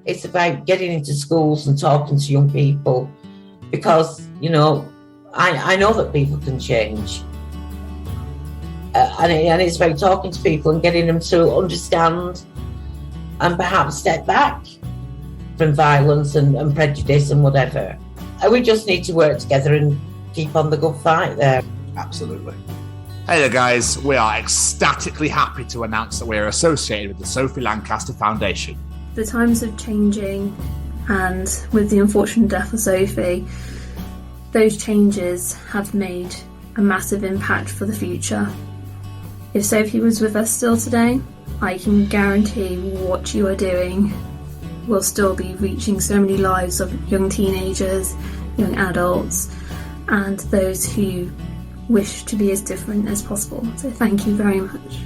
It's about getting into schools and talking to young people because, you know, I know that people can change. And it's about talking to people and getting them to understand and perhaps step back from violence and prejudice and whatever. And we just need to work together and keep on the good fight there. Absolutely. Hey there, guys. We are ecstatically happy to announce that we are associated with the Sophie Lancaster Foundation. The times are changing, and with the unfortunate death of Sophie, those changes have made a massive impact for the future. If Sophie was with us still today, I can guarantee what you are doing will still be reaching so many lives of young teenagers, young adults, and those who wish to be as different as possible. So thank you very much.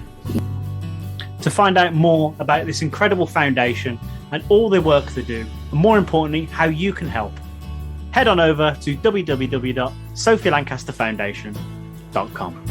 To find out more about this incredible foundation and all the work they do, and more importantly, how you can help, head on over to www.sophielancasterfoundation.com.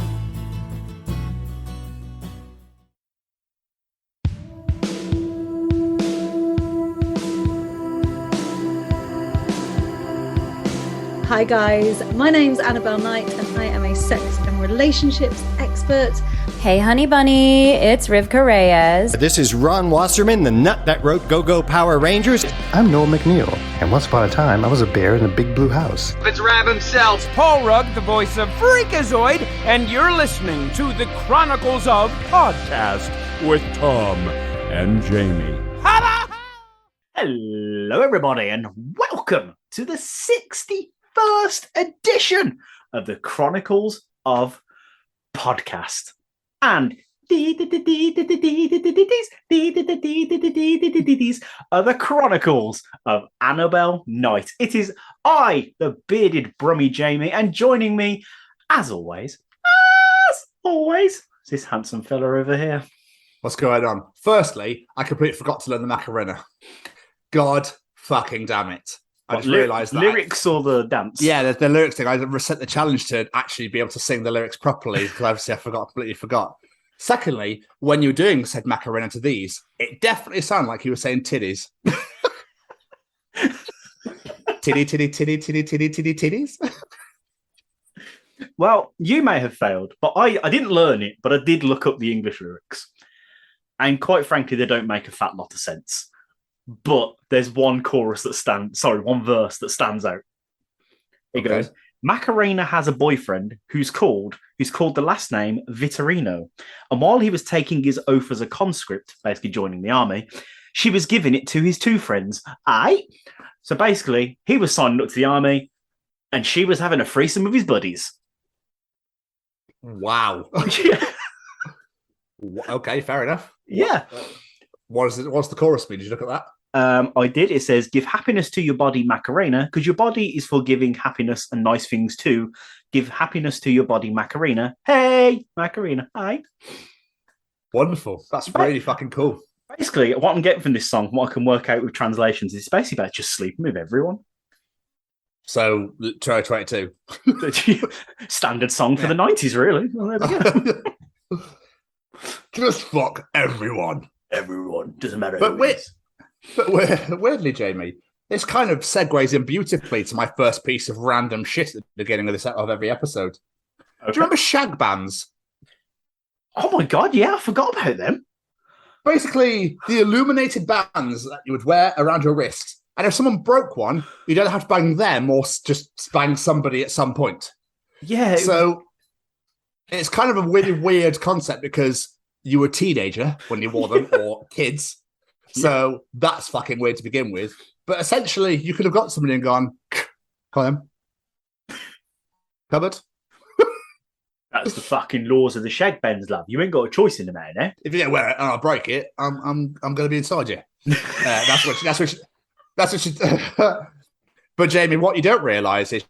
Hi guys, my name's Annabelle Knight and I am a sex and relationships expert. Hey honey bunny, it's Rivka Reyes. This is Ron Wasserman, the nut that wrote Go-Go Power Rangers. I'm Noel McNeil, and once upon a time I was a bear in a big blue house. It's Rab himself, Paul Rugg, the voice of Freakazoid, and you're listening to the Chronicles of Podcast with Tom and Jamie. Hello everybody and welcome to the 61st edition of the Chronicles of Podcast. And these are the Chronicles of Annabelle Knight. It is I, the bearded brummy Jamie, and joining me, as always, is this handsome fella over here. What's going on? Firstly, I completely forgot to learn the Macarena. God fucking damn it. I just realised that. Lyrics or the dance? Yeah, the lyrics thing. I set the challenge to actually be able to sing the lyrics properly because obviously I completely forgot. Secondly, when you were doing said Macarena to these, it definitely sounded like you were saying titties. Titty, titty, titty, titty, titty, titty, titties. Well, you may have failed, but I didn't learn it, but I did look up the English lyrics. And quite frankly, they don't make a fat lot of sense. But there's one verse that stands out. It goes, Macarena has a boyfriend who's called the last name Vitorino. And while he was taking his oath as a conscript, basically joining the army, she was giving it to his two friends. Aye. So basically, he was signing up to the army and she was having a threesome with his buddies. Wow. Okay, fair enough. Yeah. What's the chorus mean? Did you look at that? I did. It says, give happiness to your body, Macarena, because your body is for giving happiness and nice things too. Give happiness to your body, Macarena. Hey, Macarena. Hi. Wonderful. That's really fucking cool. Basically, what I'm getting from this song, what I can work out with translations, is basically about just sleeping with everyone. So, 2022. Standard song for the 90s, really. Well, there we go. Just fuck everyone. Everyone. Doesn't matter. But weirdly, Jamie, this kind of segues in beautifully to my first piece of random shit at the beginning of every episode. Okay. Do you remember shag bands? Oh my God, yeah, I forgot about them. Basically, the illuminated bands that you would wear around your wrist. And if someone broke one, you don't have to bang them or just bang somebody at some point. Yeah. So it's kind of a really weird concept because you were a teenager when you wore them or kids. So that's fucking weird to begin with. But essentially, you could have got somebody and gone, come on. Cupboard? That's the fucking laws of the shag bends, love. You ain't got a choice in the matter, eh? If you don't wear it and I break it, I'm going to be inside you. That's what she. But Jamie, what you don't realise is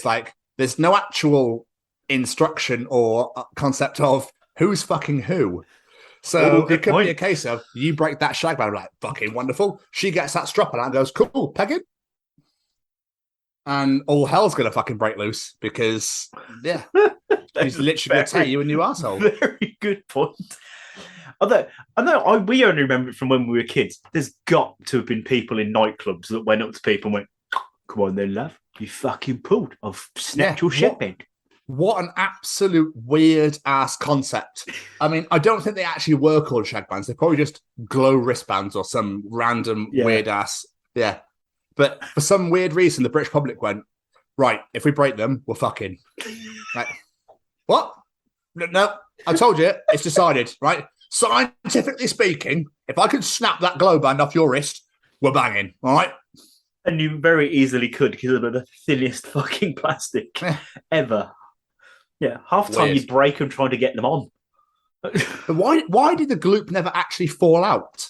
like there's no actual instruction or concept of who's fucking who. So it could be a case of you break that shag band, like fucking wonderful. She gets that strap on and goes, cool, pegging. And all hell's going to fucking break loose because, yeah, he's literally going to tear you a new arsehole. Very good point. Although I know we only remember it from when we were kids. There's got to have been people in nightclubs that went up to people and went, "Come on then, love. You fucking pulled. I've snapped your shit head." What an absolute weird ass concept. I mean, I don't think they actually were called shag bands. They're probably just glow wristbands or some random weird ass. Yeah. But for some weird reason, the British public went, right, if we break them, we're fucking. Like, what? No, I told you, it's decided, right? Scientifically speaking, if I can snap that glow band off your wrist, we're banging, all right? And you very easily could because of the thinnest fucking plastic ever. Yeah, half the time you'd break them trying to get them on. Why did the gloop never actually fall out?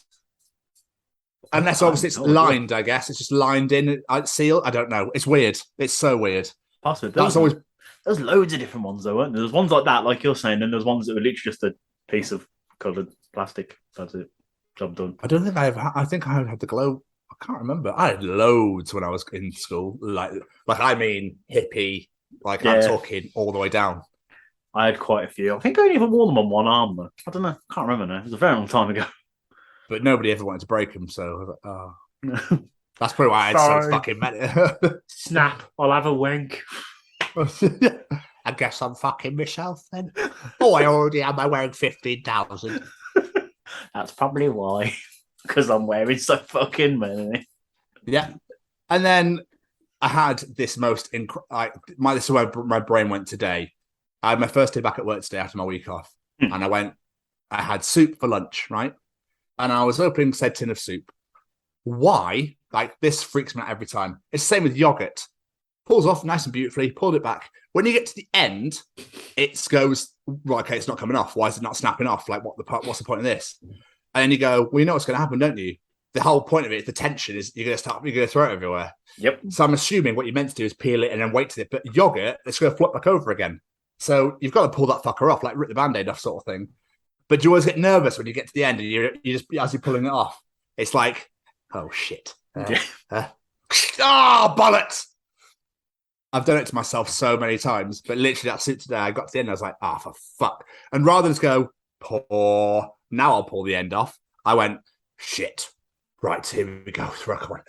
Unless obviously it's lined, I guess. It's just lined in, sealed. I don't know. It's weird. It's so weird. Possibly. There's loads of different ones, though, weren't there? There's ones like that, like you're saying, and there's ones that were literally just a piece of coloured plastic. That's it. Job done. I don't think I think I had the glow. I can't remember. I had loads when I was in school. Like I mean, hippie. Like I'm talking all the way down. I had quite a few. I think I only even wore them on one arm, though. I don't know. Can't remember now. It was a very long time ago. But nobody ever wanted to break them, so that's probably why I had so fucking many. Snap! I'll have a wank. I guess I'm fucking myself then. Oh, I already am. I'm wearing 15,000. That's probably why. Because I'm wearing so fucking many. Yeah. And then I had this this is where my brain went today. I had my first day back at work today after my week off. And I had soup for lunch, right? And I was opening said tin of soup. Why? Like, this freaks me out every time. It's the same with yogurt. Pulls off nice and beautifully, pulled it back. When you get to the end, it goes, right, okay, it's not coming off. Why is it not snapping off? Like, what's the point of this? And then you go, well, you know what's going to happen, don't you? The whole point of it, the tension is you're going to throw it everywhere. Yep. So I'm assuming what you meant to do is peel it and then wait to it. But yogurt, it's going to flip back over again. So you've got to pull that fucker off, like rip the Band-Aid off sort of thing. But you always get nervous when you get to the end and you just, as you're pulling it off, it's like, oh, shit. Bollocks! I've done it to myself so many times, but literally that's it today. I got to the end, I was like, for fuck. And rather than just go, pour, now I'll pull the end off, I went, shit. Right, here we go. Come on.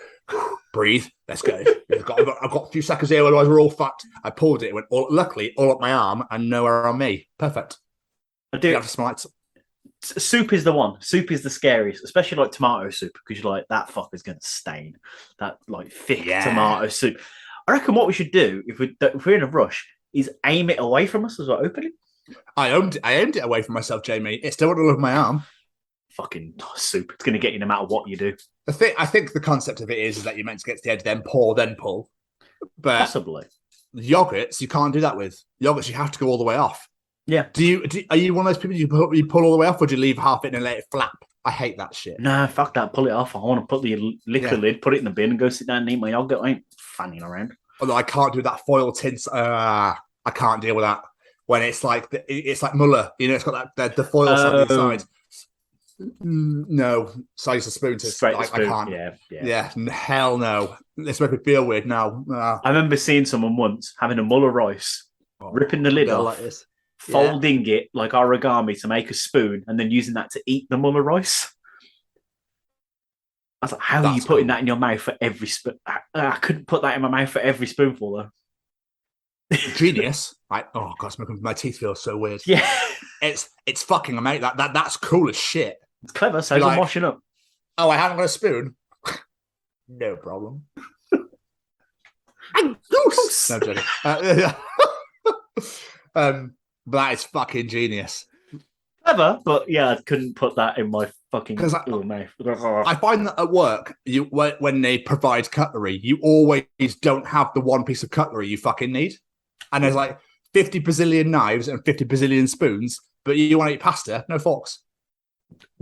Breathe. Let's go. I've got a few seconds here, otherwise we're all fucked. I pulled it. It went luckily all up my arm and nowhere on me. Perfect. I do. You have to smell it. Soup is the one. Soup is the scariest, especially like tomato soup, because you're like, that fucker's going to stain. That like thick tomato soup. I reckon what we should do if we're in a rush is aim it away from us as well, openly. I aimed it away from myself, Jamie. It still went all over my arm. Fucking soup. It's going to get you no matter what you do. I think the concept of it is that you're meant to get to the edge, then pour, then pull. But possibly. Yogurts, you can't do that with. Yogurts, you have to go all the way off. Yeah. Are you one of those people you pull all the way off, or do you leave half it and let it flap? I hate that shit. No, fuck that. Pull it off. I want to put the liquid lid, put it in the bin, and go sit down and eat my yogurt. I ain't fanning around. Although I can't do that foil tin. I can't deal with that when it's like Muller. You know, it's got that the foil side inside. No, so I use a spoon to straight like, spoon. I can't. Yeah, hell no. This makes me feel weird now. I remember seeing someone once having a Muller rice, ripping the lid off, like this. folding it like origami to make a spoon, and then using that to eat the Muller rice. I was like, how are you putting that in your mouth for every spoon? I couldn't put that in my mouth for every spoonful, though. Genius. Oh, God, my teeth feel so weird. Yeah. It's fucking amazing. That's cool as shit. It's clever, so I'm washing up. Oh, I haven't got a spoon. No problem. Goose. No joking. But that is fucking genius. Clever, but yeah, I couldn't put that in my fucking mouth. I find that at work, when they provide cutlery, you always don't have the one piece of cutlery you fucking need. And there's like 50 bazillion knives and 50 bazillion spoons, but you want to eat pasta, no forks.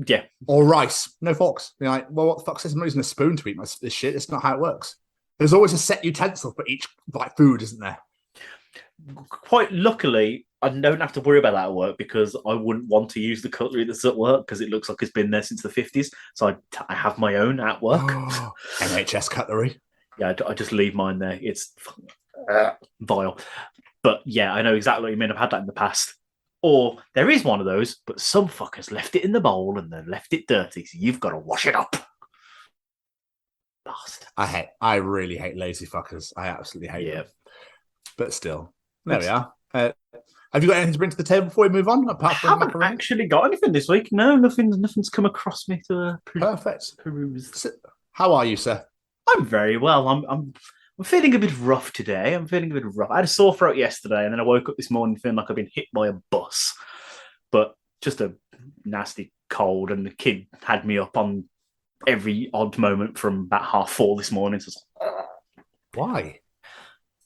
Yeah. Or rice, no forks. You're like, well, what the fuck? I'm not using a spoon to eat this shit. It's not how it works. There's always a set utensil for each food, isn't there? Quite luckily, I don't have to worry about that at work because I wouldn't want to use the cutlery that's at work because it looks like it's been there since the 50s. So I have my own at work. Oh, NHS cutlery. Yeah, I just leave mine there. It's vile. But yeah, I know exactly what you mean. I've had that in the past. Or there is one of those, but some fuckers left it in the bowl and then left it dirty, so you've got to wash it up. Bastard. I really hate lazy fuckers. I absolutely hate them. But still, there we are. Have you got anything to bring to the table before we move on? Apart from I haven't actually got anything this week. No, nothing's come across me to perfect peruse. So, how are you, sir? I'm very well. I'm feeling a bit rough today. I had a sore throat yesterday, and then I woke up this morning feeling like I've been hit by a bus. But just a nasty cold, and the kid had me up on every odd moment from about 4:30 this morning. So why?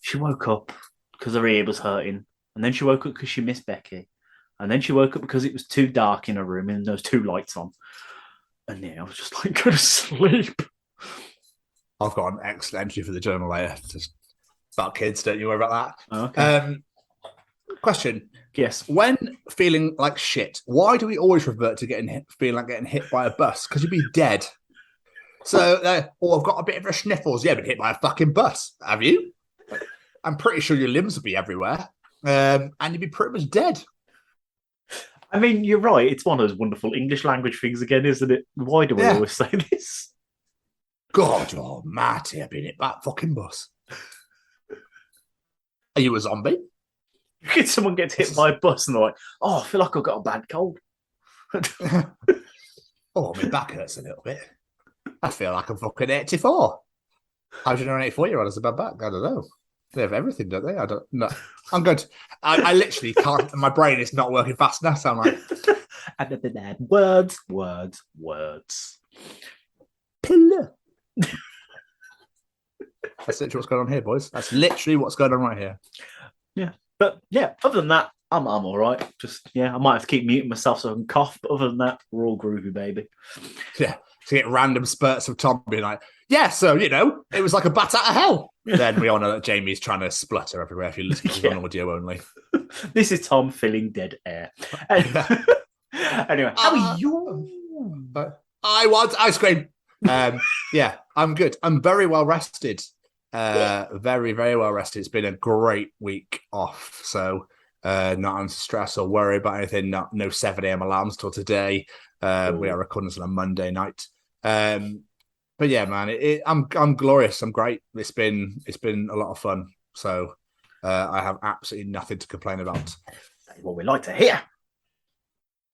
She woke up because her ear was hurting, and then she woke up because she missed Becky, and then she woke up because it was too dark in her room and there was 2 lights on. And I was just like, go to sleep. I've got an excellent entry for the journal later. Just about kids, don't you worry about that. Okay. Question. Yes. When feeling like shit, why do we always revert to feeling like getting hit by a bus? Because you'd be dead. So, I've got a bit of a sniffles. Yeah, been hit by a fucking bus. Have you? I'm pretty sure your limbs would be everywhere. And you'd be pretty much dead. I mean, you're right. It's one of those wonderful English language things again, isn't it? Why do we always say this? God almighty, I've been hit by a fucking bus. Are you a zombie? Someone gets hit by a bus and they're like, oh, I feel like I've got a bad cold. My back hurts a little bit. I feel like I'm fucking 84. How do you know an 84-year-old has a bad back? I don't know. They have everything, don't they? I don't know. I'm good. I literally can't. My brain is not working fast enough. So I'm like, words. Pillar. That's literally what's going on here, boys. That's literally what's going on right here. Yeah. But yeah, other than that, I'm all right. Just, I might have to keep muting myself so I can cough. But other than that, we're all groovy, baby. Yeah. To get random spurts of Tom being like, so, it was like a bat out of hell. Then we all know that Jamie's trying to splutter everywhere if you listen to on audio only. This is Tom filling dead air. Anyway, how are you? I want ice cream. I'm good. I'm very well rested. Very, very well rested. It's been a great week off. So not under stress or worry about anything. No 7 a.m. alarms till today. We are recording this on a Monday night. But yeah, man, I'm glorious. I'm great. It's been a lot of fun. So I have absolutely nothing to complain about. That's what we like to hear.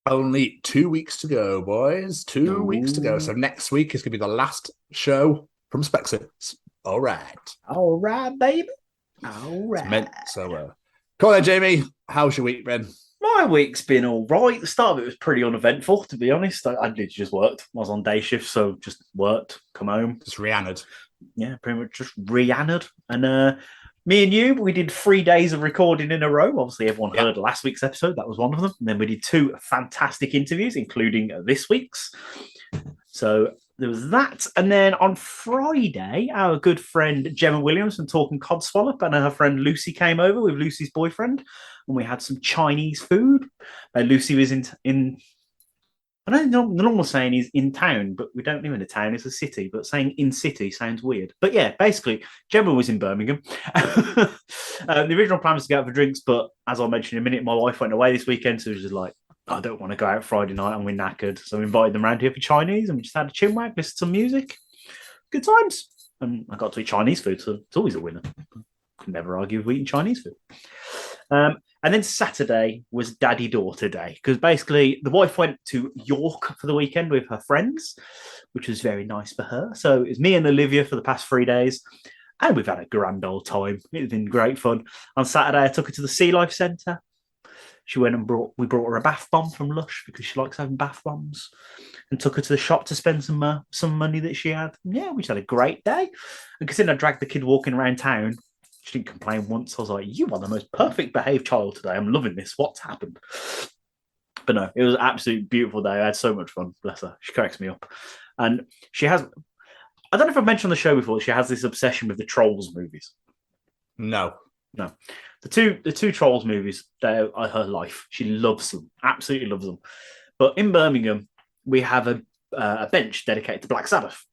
Only 2 weeks to go, boys. 2 weeks to go. So next week is going to be the last show from Spexit. All right, baby. All right. So, come on then, Jamie. How's your week been? My week's been all right. The start of it was pretty uneventful, to be honest. I literally just worked. I was on day shift, so just worked, come home. Just Rihanna'd. Yeah, pretty much just Rihanna'd. And me and you, we did 3 days of recording in a row. Obviously, everyone heard last week's episode. That was one of them. And then we did 2 fantastic interviews, including this week's. So there was that. And then on Friday, our good friend Gemma Williams from Talking Codswallop and her friend Lucy came over with Lucy's boyfriend. And we had some Chinese food. Lucy was in I don't know, the normal saying is in town, but we don't live in a town, it's a city. But saying in city sounds weird. But yeah, basically, Gemma was in Birmingham. The original plan was to go out for drinks, but as I mentioned in a minute, my wife went away this weekend, so she was just like, I don't want to go out Friday night and we're knackered. So we invited them around here for Chinese and we just had a chinwag, listened to some music. Good times. And I got to eat Chinese food, so it's always a winner. Can never argue with eating Chinese food. And then Saturday was daddy-daughter day because basically the wife went to York for the weekend with her friends, which was very nice for her. So it was me and Olivia for the past 3 days, and we've had a grand old time. It's been great fun. On Saturday, I took her to the Sea Life Centre. She went and brought her a bath bomb from Lush because she likes having bath bombs, and took her to the shop to spend some money that she had. Yeah, we just had a great day. And considering I dragged the kid walking around town, she didn't complain once. I was like, you are the most perfect behaved child today. I'm loving this. What's happened? But no, it was an absolutely beautiful day. I had so much fun. Bless her. She cracks me up. And she has, I don't know if I've mentioned on the show before, she has this obsession with the Trolls movies. No. The two Trolls movies, they are her life. She loves them. Absolutely loves them. But in Birmingham, we have a bench dedicated to Black Sabbath.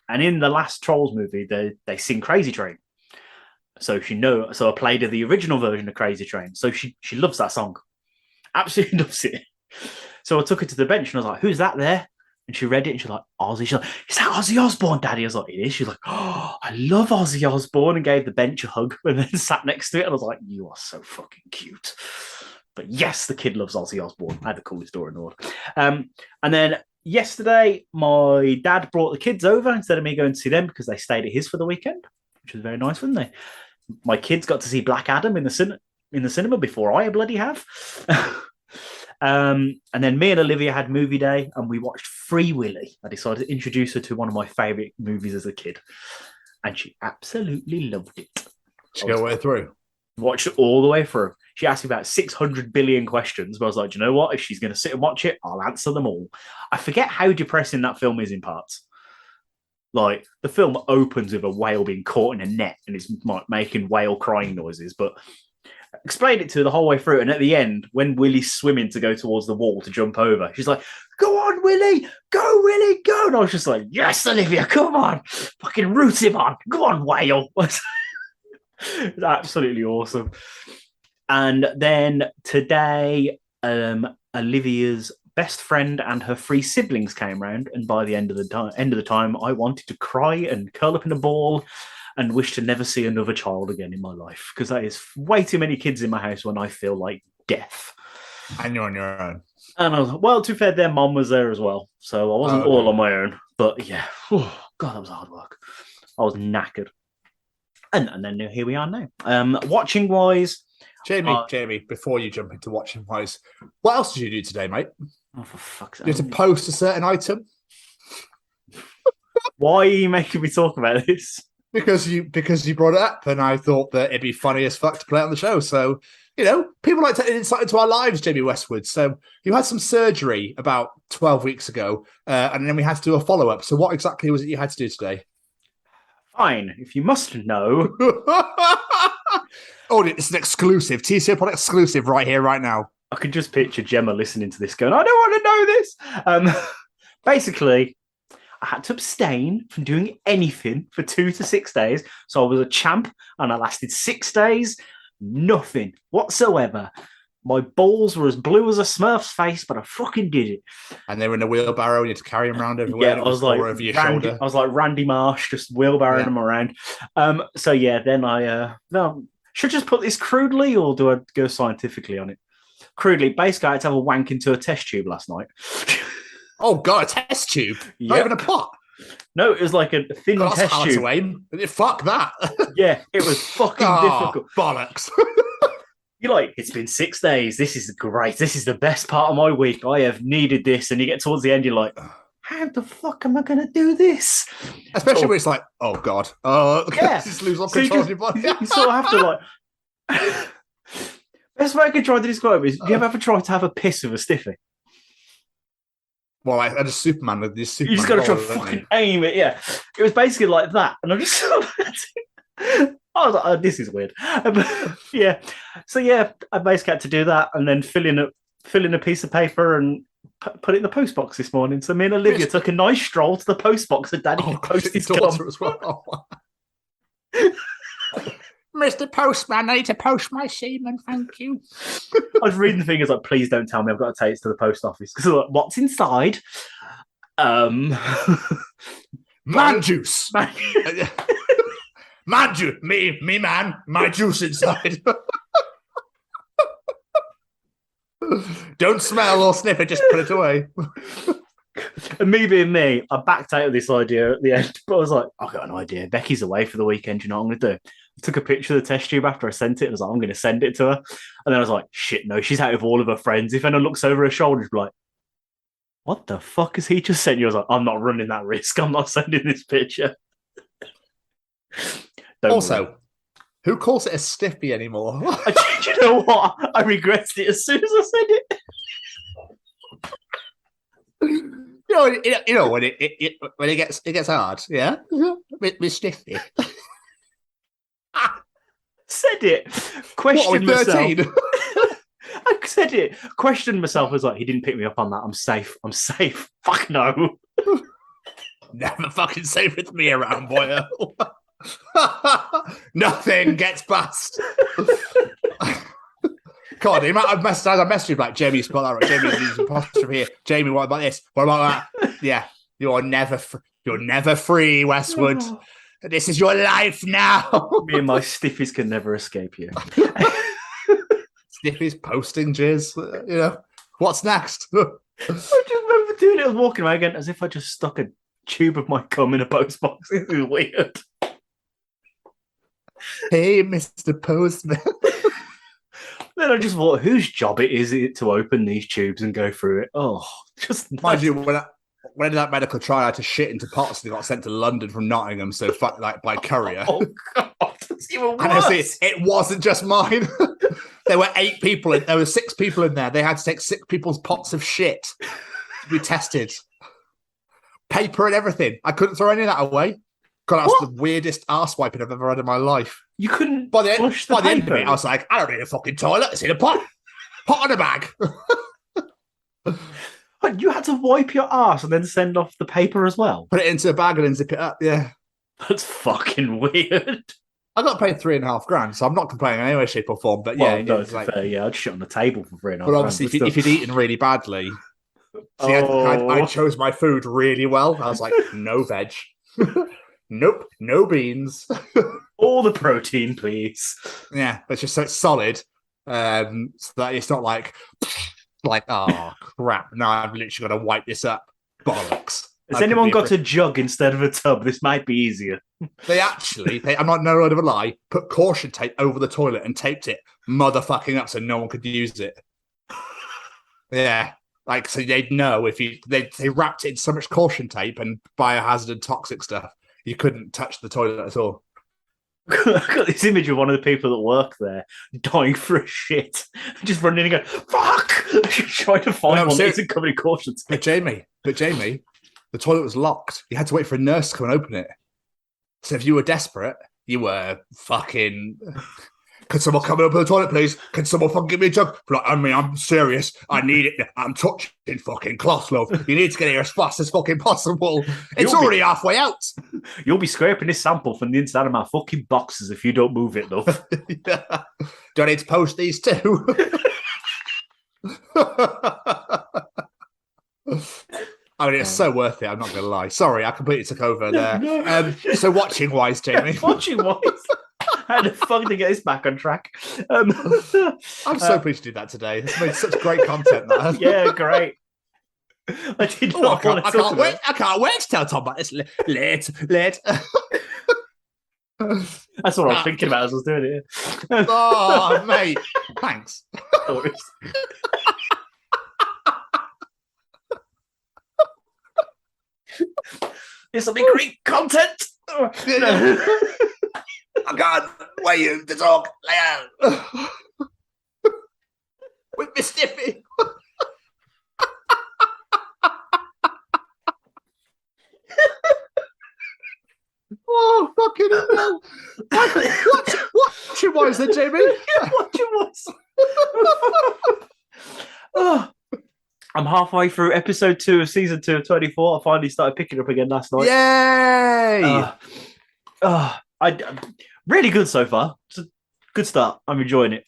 And in the last Trolls movie, they sing Crazy Train. So I played her the original version of Crazy Train. So she loves that song. Absolutely loves it. So I took her to the bench and I was like, who's that there? And she read it and she's like, Ozzy. She's like, is that Ozzy Osbourne, Daddy? I was like, it is. She's like, oh, I love Ozzy Osbourne, and gave the bench a hug and then sat next to it. And I was like, you are so fucking cute. But yes, the kid loves Ozzy Osbourne. I had the coolest door in the world. And then yesterday, my dad brought the kids over instead of me going to see them because they stayed at his for the weekend, which was very nice, wasn't they? My kids got to see Black Adam in the cinema before I bloody have. And then me and Olivia had movie day and we watched Free Willy. I decided to introduce her to one of my favourite movies as a kid. And she absolutely loved it. She got way through. Watched it all the way through. She asked me about 600 billion questions, but I was like, do you know what? If she's going to sit and watch it, I'll answer them all. I forget how depressing that film is in parts. Like, the film opens with a whale being caught in a net and it's like making whale crying noises, but I explained it to her the whole way through. And at the end, when Willie's swimming to go towards the wall to jump over, she's like, go on, Willie, go. And I was just like, yes, Olivia, come on. Fucking root him on. Go on, whale. It's absolutely awesome. And then today, Olivia's best friend and her 3 siblings came round, and by the end of the time, I wanted to cry and curl up in a ball and wish to never see another child again in my life, because that is way too many kids in my house when I feel like death. And you're on your own. And I was like, well, to be fair, their mum was there as well, so I wasn't all on my own. But yeah, God, that was hard work. I was knackered. And then here we are now. Watching wise, Jamie, before you jump into watching wise, what else did you do today, mate? Oh, for fuck's sake! You had to post a certain item. Why are you making me talk about this? Because you brought it up, and I thought that it'd be funny as fuck to play it on the show. So, people like to take insight into our lives, Jamie Westwood. So you had some surgery about 12 weeks ago, and then we had to do a follow-up. So what exactly was it you had to do today? Fine, if you must know. Oh, it's an exclusive. TCO Pod exclusive right here, right now. I could just picture Gemma listening to this going, I don't want to know this. Basically, I had to abstain from doing anything for 2 to 6 days. So I was a champ and I lasted 6 days. Nothing whatsoever. My balls were as blue as a Smurf's face, but I fucking did it. And they were in a wheelbarrow and you had to carry them around everywhere. Yeah, I was like Randy Marsh, just wheelbarrowing them around. So yeah, then I should I just put this crudely or do I go scientifically on it? Crudely, basically I had to have a wank into a test tube last night. Oh God, a test tube? Not even a pot? No, it was like a thin test hard tube. To aim. Fuck that. Yeah, it was fucking difficult. Bollocks. You're like, it's been 6 days. This is great. This is the best part of my week. I have needed this. And you get towards the end, you're like, how the fuck am I going to do this? Especially when it's like, oh God. Oh, yeah. Just lose all control of your body. You sort of have to like... Best way I can try to describe it is, do you ever try to have a piss with a stiffy? Well, I had a Superman with this Superman. You just got to try to fucking aim it, yeah. It was basically like that. And I just sort of I was like, oh, this is weird. Yeah. So, yeah, I basically had to do that and then fill in a piece of paper and put it in the post box this morning. So me and Olivia took a nice stroll to the post box and Daddy could post his daughter as well. Mr. Postman, I need to post my semen, thank you. I was reading the thing, like, please don't tell me I've got to take it to the post office. Because like, what's inside? Man juice. Man juice. Me man, my juice inside. Don't smell or sniff it, just put it away. And me being me, I backed out of this idea at the end, but I was like, I've got an idea. Becky's away for the weekend, you know what I'm going to do? I took a picture of the test tube after I sent it. I was like, I'm going to send it to her. And then I was like, shit, no, she's out with all of her friends. If anyone looks over her shoulder, she'll be like, what the fuck has he just sent you? I was like, I'm not running that risk. I'm not sending this picture. Also, who calls it a stiffy anymore? You know what? I regretted it as soon as I said it. You know when it gets hard, yeah. With stiffy. Said it. Questioned myself. 13? I said it. Questioned myself. I was like, he didn't pick me up on that. I'm safe. Fuck no. Never fucking safe with me around, boy. Nothing gets past. God, the amount of messages I messaged you like, Jamie, you spelled that right. Jamie, there's an apostrophe here. Jamie, what about this? What about that? Yeah, you're never free, Westwood. This is your life now. Me and my stiffies can never escape you. Stiffies posting jizz. What's next? I just remember doing it. I was walking around again as if I just stuck a tube of my cum in a post box. This is weird. Hey, Mr. Postman. Then I just thought, whose job is it to open these tubes and go through it? Oh, just mind you, when I did that medical trial, I had to shit into pots and it got sent to London from Nottingham, so by courier. Oh God, that's even worse. And honestly, it wasn't just mine. There were 8 people. There were 6 people in there. They had to take 6 people's pots of shit to be tested. Paper and everything. I couldn't throw any of that away. God, that's the weirdest arse wiping I've ever had in my life. You couldn't by the end of it, I was like, I don't need a fucking toilet. It's in a pot. Pot on a bag. You had to wipe your ass and then send off the paper as well? Put it into a bag and then zip it up, yeah. That's fucking weird. I got paid $3,500, so I'm not complaining in any way, shape, or form. But yeah, no, it's fair. Yeah, I'd shit on the table for $3,500. But obviously, if you'd eaten really badly, I chose my food really well. I was like, no veg, nope, no beans, all the protein, please. Yeah, it's just so it's solid, so that it's not like oh crap. No, I've literally got to wipe this up. Bollocks. Has anyone got a jug instead of a tub? This might be easier. They I'm not no word of a lie, put caution tape over the toilet and taped it motherfucking up so no one could use it. Yeah. Like, so they'd know if they wrapped it in so much caution tape and biohazard and toxic stuff, you couldn't touch the toilet at all. I've got this image of one of the people that work there dying for a shit, just running and going, fuck! Trying to find one that isn't covered in caution tape. But Jamie, the toilet was locked. You had to wait for a nurse to come and open it. So if you were desperate, you were fucking... Could someone come and open the toilet, please? Can someone fucking give me a jug? Like, I mean, I'm serious. I need it. I'm touching fucking cloth, love. You need to get here as fast as fucking possible. It's already halfway out. You'll be scraping this sample from the inside of my fucking boxes if you don't move it, love. Yeah. Do I need to post these too? I mean, it's so worth it. I'm not going to lie. Sorry, I completely took over there. So watching-wise, Jamie. Watching-wise? How the fuck to get this back on track? I'm so pleased you did that today. It's made such great content, man. Yeah, great. I did not want to talk about it. I can't wait to tell Tom about this late. That's what I was thinking about as I was doing it. Oh, mate. Thanks. This will be great content. I can't wait to talk with Miss Stiffy. Oh, fucking hell. Watching wise then, Jamie. Watching wise. Oh, I'm halfway through episode 2 of season 2 of 24. I finally started picking up again last night. Yay! Really good so far. It's a good start. I'm enjoying it.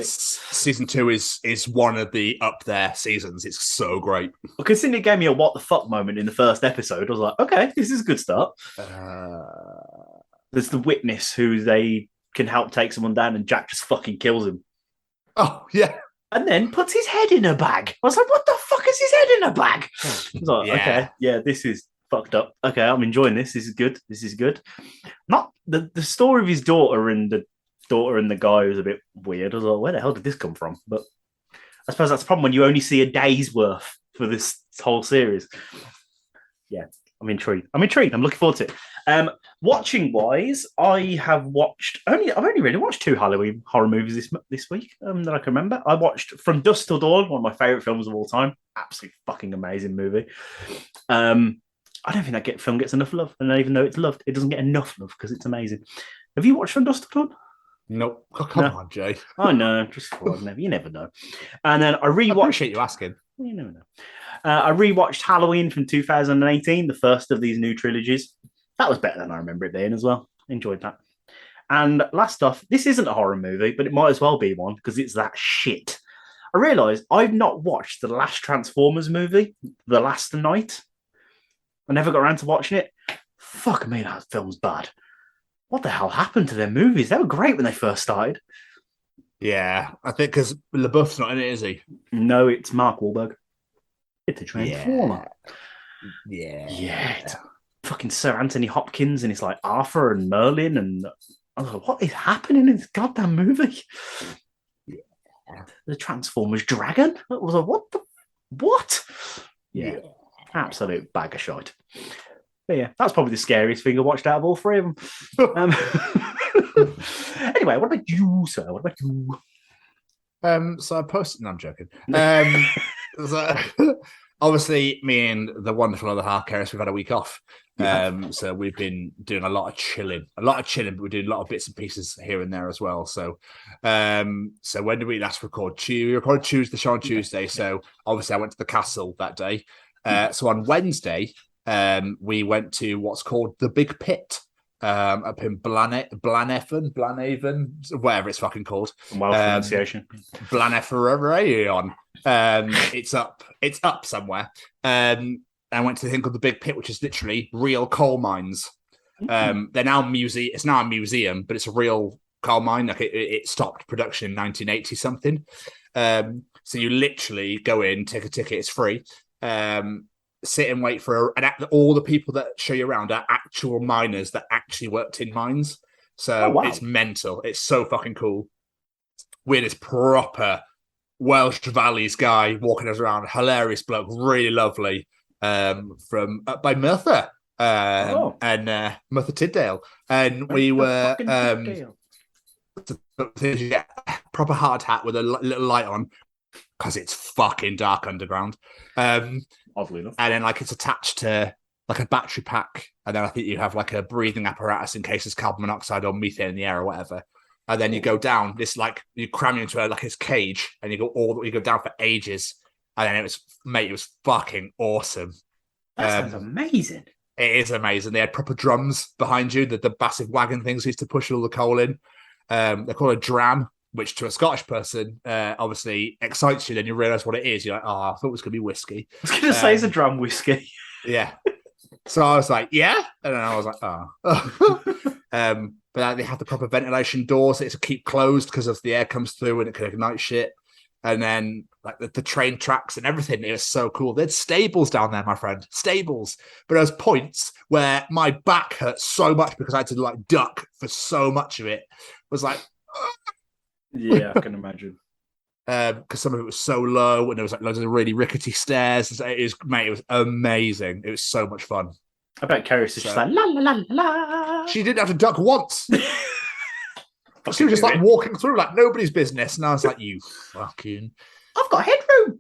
Season 2 is one of the up there seasons. It's so great. Well, considering it gave me a what the fuck moment in the first episode, I was like, okay, this is a good start. There's the witness who they can help take someone down and Jack just fucking kills him. Oh, yeah. And then puts his head in a bag. I was like, what the fuck is his head in a bag? I was like, okay, yeah, this is fucked up. Okay, I'm enjoying this. This is good. Not the story of his daughter and the guy was a bit weird. I was like, where the hell did this come from? But I suppose that's the problem when you only see a day's worth for this whole series. Yeah, I'm intrigued. I'm looking forward to it. Watching wise, I've only really watched 2 Halloween horror movies this week that I can remember. I watched From Dusk Till Dawn, one of my favorite films of all time. Absolutely fucking amazing movie. I don't think that film gets enough love, and even though it's loved, it doesn't get enough love because it's amazing. Have you watched From Dusk Till Dawn? Nope. Oh, come on, Jay. I know, just you never know. And then I rewatched. I appreciate you asking. You never know. I rewatched Halloween from 2018, the first of these new trilogies. That was better than I remember it being as well. Enjoyed that. And last off, this isn't a horror movie, but it might as well be one because it's that shit. I realised I've not watched the last Transformers movie, The Last Night. I never got around to watching it. Fuck me, that film's bad. What the hell happened to their movies? They were great when they first started. Yeah, I think because LaBeouf's not in it, is he? No, it's Mark Wahlberg. It's a Transformer. Yeah. It's fucking Sir Anthony Hopkins, and it's like Arthur and Merlin, and I was like, what is happening in this goddamn movie? Yeah. The Transformers dragon? I was like, what? Yeah. Absolute bag of shite. But yeah, that's probably the scariest thing I watched out of all three of them. Anyway, what about you, sir? What about you? So I posted. No, I'm joking. So, obviously, me and the wonderful other half carers, we've had a week off. So we've been doing a lot of chilling, but we're doing a lot of bits and pieces here and there as well. So, so when did we last record? We recorded Tuesday, the show on Tuesday. So obviously, I went to the castle that day. So on Wednesday, we went to what's called the Big Pit. Up in Blanhaven, whatever it's fucking called. Welsh pronunciation. Blanhaven. It's up somewhere. I went to the thing called the Big Pit, which is literally real coal mines. They're now it's now a museum, but it's a real coal mine. Like it stopped production in 1980 something. So you literally go in, take a ticket, it's free. Sit and wait for all the people that show you around are actual miners that actually worked in mines. So It's mental. It's so fucking cool. We're this proper Welsh Valleys guy walking us around, hilarious bloke, really lovely, from up by Merthyr and Merthyr Tydale. And we were proper hard hat with a little light on because it's fucking dark underground. Oddly enough. And then it's attached to a battery pack, and then I think you have a breathing apparatus in case there's carbon monoxide or methane in the air or whatever. And then you go down this you cram you into this cage, and you go down for ages. And then it was fucking awesome. That sounds amazing. It is amazing. They had proper drums behind you, the massive wagon things used to push all the coal in. They're called a dram, which to a Scottish person obviously excites you. Then you realise what it is. You're like, oh, I thought it was going to be whiskey. I was going to say it's a drum whiskey. Yeah. So I was like, yeah. And then I was like, oh. But they have the proper ventilation doors that to keep closed because of the air comes through and it can ignite shit. And then the train tracks and everything. It was so cool. There's stables down there, my friend. Stables. But there was points where my back hurt so much because I had to duck for so much of it. It was like... Yeah, I can imagine. Because some of it was so low and there was loads of really rickety stairs. It was amazing. It was so much fun. I bet Kerry's just la la la la. She didn't have to duck once. She was just walking through like nobody's business. And I was like, you fucking... I've got headroom.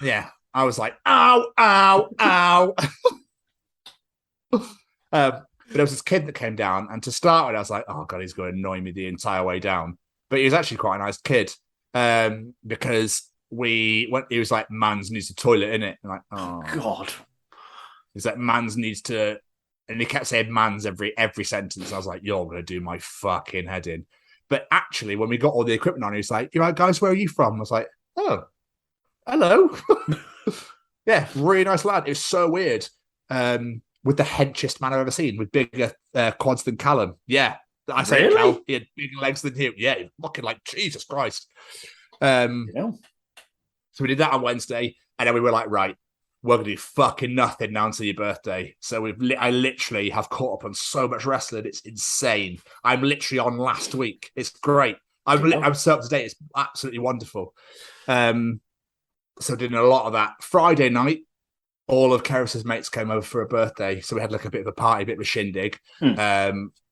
Yeah. I was like, ow, ow, ow. But there was this kid that came down, and to start with, I was like, oh God, he's going to annoy me the entire way down. But he was actually quite a nice kid, because he was like, "Mans needs a toilet, innit?" And like, oh God, he's like, "Mans needs to," and he kept saying "mans" every sentence. I was like, "You're gonna do my fucking head in." But actually, when we got all the equipment on, he was like, "You right, guys, where are you from?" I was like, "Oh, hello." Yeah, really nice lad. It was so weird. With the henchiest man I've ever seen, with bigger quads than Callum. Yeah. I say really? Cal, he had bigger legs than him. Yeah, looking like Jesus Christ. So we did that on Wednesday, and then we were like, right, we're gonna do fucking nothing now until your birthday. So I literally have caught up on so much wrestling. It's insane. I'm literally on last week. It's great. I'm so up to date. It's absolutely wonderful. So doing a lot of that. Friday night, all of Keris's mates came over for a birthday. So we had a bit of a party, a bit of a shindig.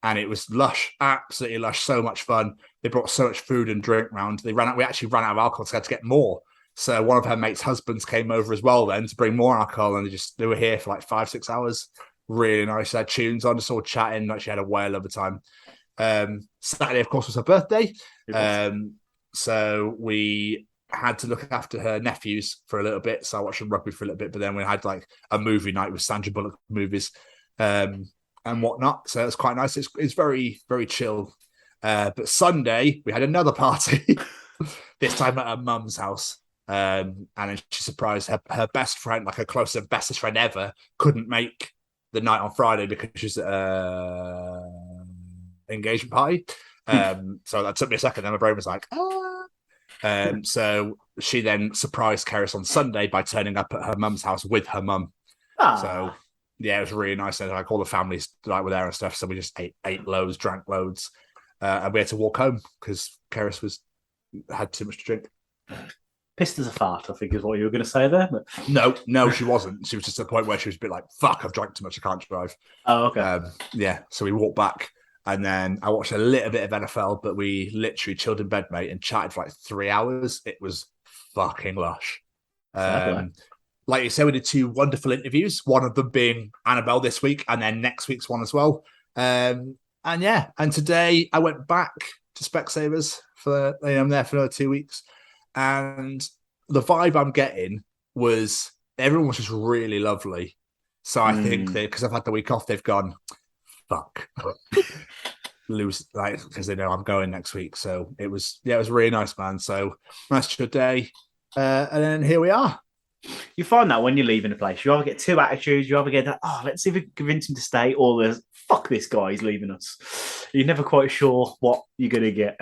And it was lush, absolutely lush, so much fun. They brought so much food and drink round. We actually ran out of alcohol, so we had to get more. So one of her mates' husbands came over as well then to bring more alcohol, and they were here for 5-6 hours. Really nice. They had tunes on, just all chatting. She had a whale of a time. Saturday, of course, was her birthday. So we had to look after her nephews for a little bit. So I watched them rugby for a little bit, but then we had a movie night with Sandra Bullock movies. And and whatnot. So it's quite nice. It's very, very chill. But Sunday, we had another party, this time at her mum's house. And then she surprised her best friend, like her closest, bestest friend ever, couldn't make the night on Friday because she's at engagement party. So that took me a second. Then my brain was like, so she then surprised Keris on Sunday by turning up at her mum's house with her mum. So yeah, it was really nice. And like all the families like were there and stuff. So we just ate loads, drank loads, and we had to walk home because Keris had too much to drink. Pissed as a fart, I think is what you were going to say there. But... No, she wasn't. She was just at the point where she was a bit like, fuck, I've drank too much, I can't drive. Oh, okay. Yeah, so we walked back and then I watched a little bit of NFL, but we literally chilled in bed, mate, and chatted for like 3 hours. It was fucking lush. Like you said, we did 2 wonderful interviews, one of them being Annabelle this week and then next week's one as well. And today I went back to Specsavers I'm there for another 2 weeks. And the vibe I'm getting was everyone was just really lovely. So I think that because I've had the week off, they've gone, fuck, lose, like, because they know I'm going next week. So it was really nice, man. So nice chill day. And then here we are. You find that when you're leaving a place, you either get 2 attitudes, you either get that, let's see if we can convince him to stay, or there's, fuck, this guy, he's leaving us. You're never quite sure what you're going to get.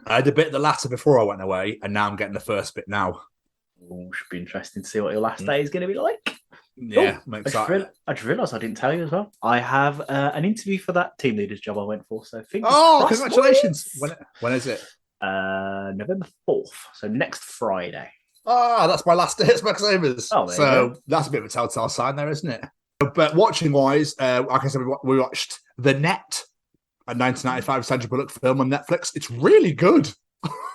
I had a bit of the latter before I went away, and now I'm getting the first bit now. Should be interesting to see what your last day is going to be like. Yeah, I'm excited. I just realised I didn't tell you as well. I have an interview for that team leader's job I went for. So congratulations! When is it? November 4th. So next Friday. That's my last day at Specsavers. So that's a bit of a telltale sign there, isn't it? But watching wise, like I said, we watched The Net, a 1995 Sandra Bullock film on Netflix. It's really good.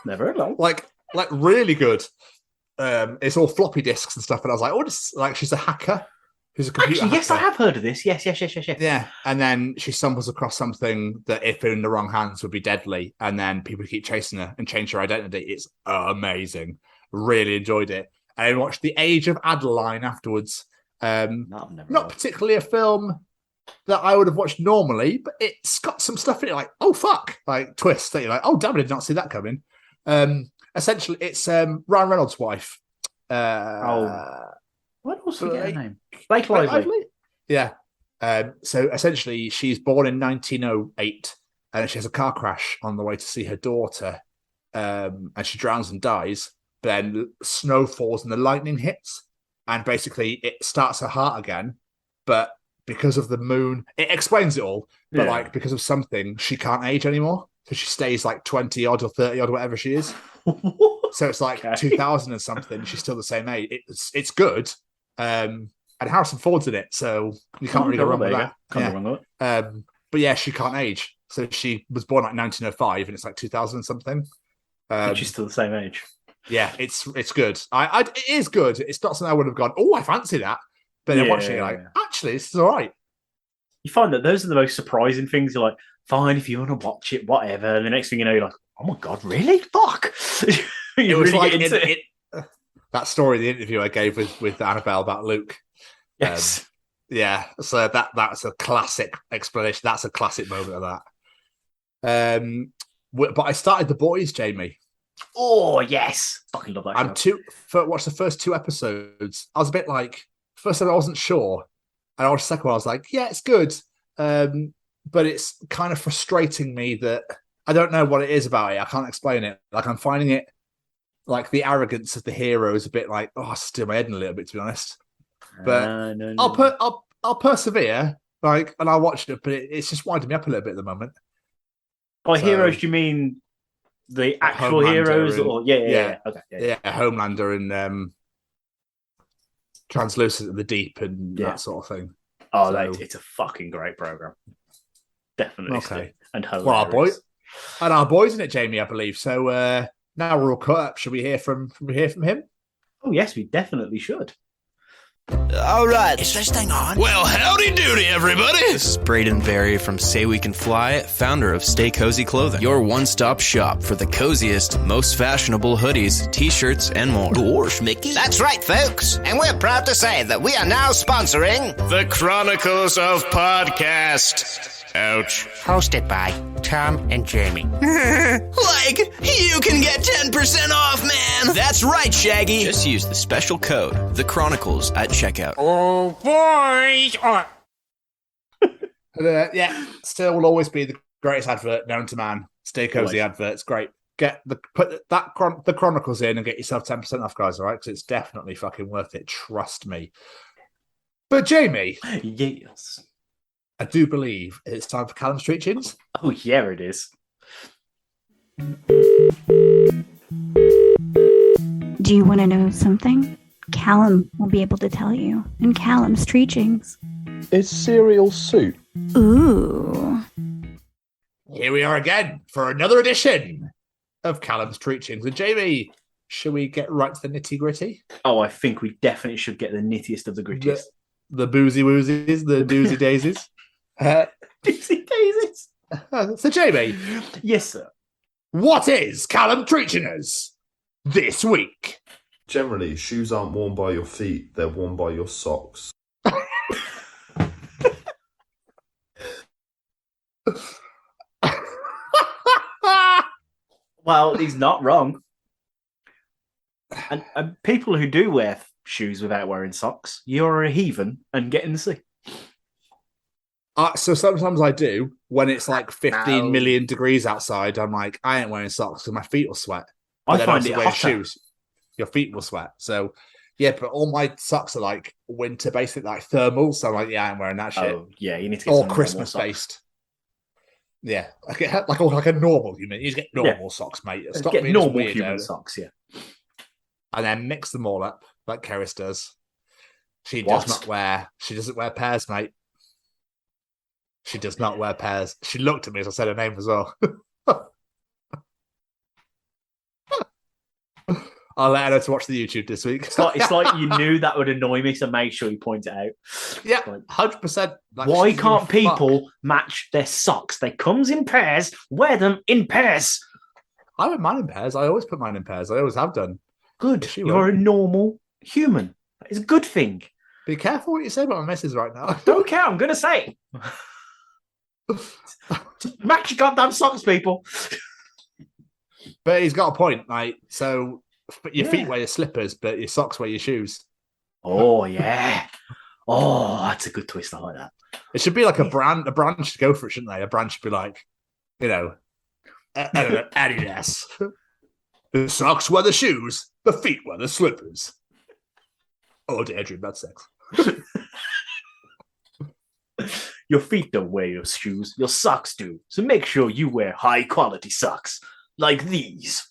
Never heard of it. like really good. It's all floppy disks and stuff. And I was like, this like she's a hacker who's a computer hacker. Yes, I have heard of this. Yes. Yeah. And then she stumbles across something that if in the wrong hands would be deadly. And then people keep chasing her and change her identity. It's amazing. Really enjoyed it. And I watched The Age of Adeline afterwards. Not particularly a film that I would have watched normally, but it's got some stuff in it like, oh, fuck, like twists that you're like, oh, damn, I did not see that coming. Essentially, it's Ryan Reynolds' wife. What else was her name? Blake Lively. Yeah. So essentially, she's born in 1908, and she has a car crash on the way to see her daughter, and she drowns and dies. Then snow falls and the lightning hits, and basically it starts her heart again. But because of the moon, it explains it all. But like because of something, she can't age anymore, so she stays like 20 odd or 30 odd, whatever she is. So it's like 2000 and something. She's still the same age. It's good. And Harrison Ford's in it, so you can't really go wrong with that. Can't go wrong with it. But yeah, she can't age. So she was born like 1905, and it's like 2000 and something. But she's still the same age. Yeah, it's good. It is good. It's not something I would have gone, I fancy that. But then watching it, actually, this is all right. You find that those are the most surprising things. You're like, fine, if you want to watch it, whatever. And the next thing you know, you're like, oh my God, really? Fuck. It was really like that story, the interview I gave with Annabelle about Luke. Yes. Yeah, so that's a classic explanation. That's a classic moment of that. But I started The Boys, Jamie. Oh, yes. Fucking love that show. Watched the first 2 episodes. I was a bit like, first time I wasn't sure. And I watched the second one, I was like, yeah, it's good. But it's kind of frustrating me that I don't know what it is about it. I can't explain it. Like, I'm finding it, like, the arrogance of the hero is a bit like, I steer my head in a little bit, to be honest. But no. I'll persevere, like, and I'll watch it, but it's just winding me up a little bit at the moment. By heroes, do you mean the actual Homelander heroes? Yeah. Okay. Yeah, Homelander and Translucent in the Deep and that sort of thing. It's a fucking great program. Definitely. Okay. And hilarious. Our boys in it, Jamie, I believe. So now we're all caught up. Should we hear from him? Oh yes, we definitely should. All right. Is this thing on? Well, howdy doody, everybody. This is Braden Berry from Say We Can Fly, founder of Stay Cozy Clothing, your one-stop shop for the coziest, most fashionable hoodies, t-shirts, and more. Gosh, Mickey. That's right, folks. And we're proud to say that we are now sponsoring the Chronicles of Podcast. Ouch. Hosted by Tom and Jamie. Like, you can get 10% off, man! That's right, Shaggy! Just use the special code, The Chronicles, at checkout. Oh, boys! Yeah, still will always be the greatest advert known to man. Stay Cozy advert. It's great. Put the Chronicles in and get yourself 10% off, guys, all right? Because it's definitely fucking worth it. Trust me. But Jamie. Yes. I do believe it's time for Callum's treachings. Oh, yeah, it is. Do you want to know something? Callum will be able to tell you in Callum's treachings. Is cereal soup? Ooh. Here we are again for another edition of Callum's treachings. And Jamie, shall we get right to the nitty-gritty? Oh, I think we definitely should get the nittiest of the grittiest. The boozy woosies, the doozy daisies. Doozy daisies. So, Jamie. Yes, sir. What is Callum treaching us this week? Generally, shoes aren't worn by your feet, they're worn by your socks. Well, he's not wrong. And people who do wear shoes without wearing socks, you're a heathen and get in the sea. So sometimes I do, when it's like 15 million degrees outside, I'm like, I ain't wearing socks because my feet will sweat. But I find it hotter. Shoes, your feet will sweat. So, yeah, but all my socks are like winter, basically, like thermals. So I'm like, yeah, I'm wearing that shit. Oh, yeah, you need to get all Christmas based. Yeah, like a normal human. You just get normal socks, mate. Stop get normal human socks, yeah. And then mix them all up like Keris does. She doesn't wear pairs, mate. She does not wear pairs. She looked at me as I said her name as well. I'll let her know to watch the YouTube this week. It's like you knew that would annoy me, so make sure you point it out. Yeah, 100%. Why can't people match their socks? They comes in pairs. Wear them in pairs. I wear mine in pairs. I always put mine in pairs. I always have done. Good. You're a normal human. That is a good thing. Be careful what you say about my missus right now. Don't care. I'm going to say it. Match your goddamn socks, people. But he's got a point, like, so your feet wear your slippers, but your socks wear your shoes. Oh, yeah. Oh, that's a good twist. I like that. It should be like a brand. A brand should go for it, shouldn't they? A brand should be like, I don't know, Adidas. The socks wear the shoes, the feet wear the slippers. Oh, daydream, that's sex. Your feet don't wear your shoes, your socks do. So make sure you wear high quality socks like these.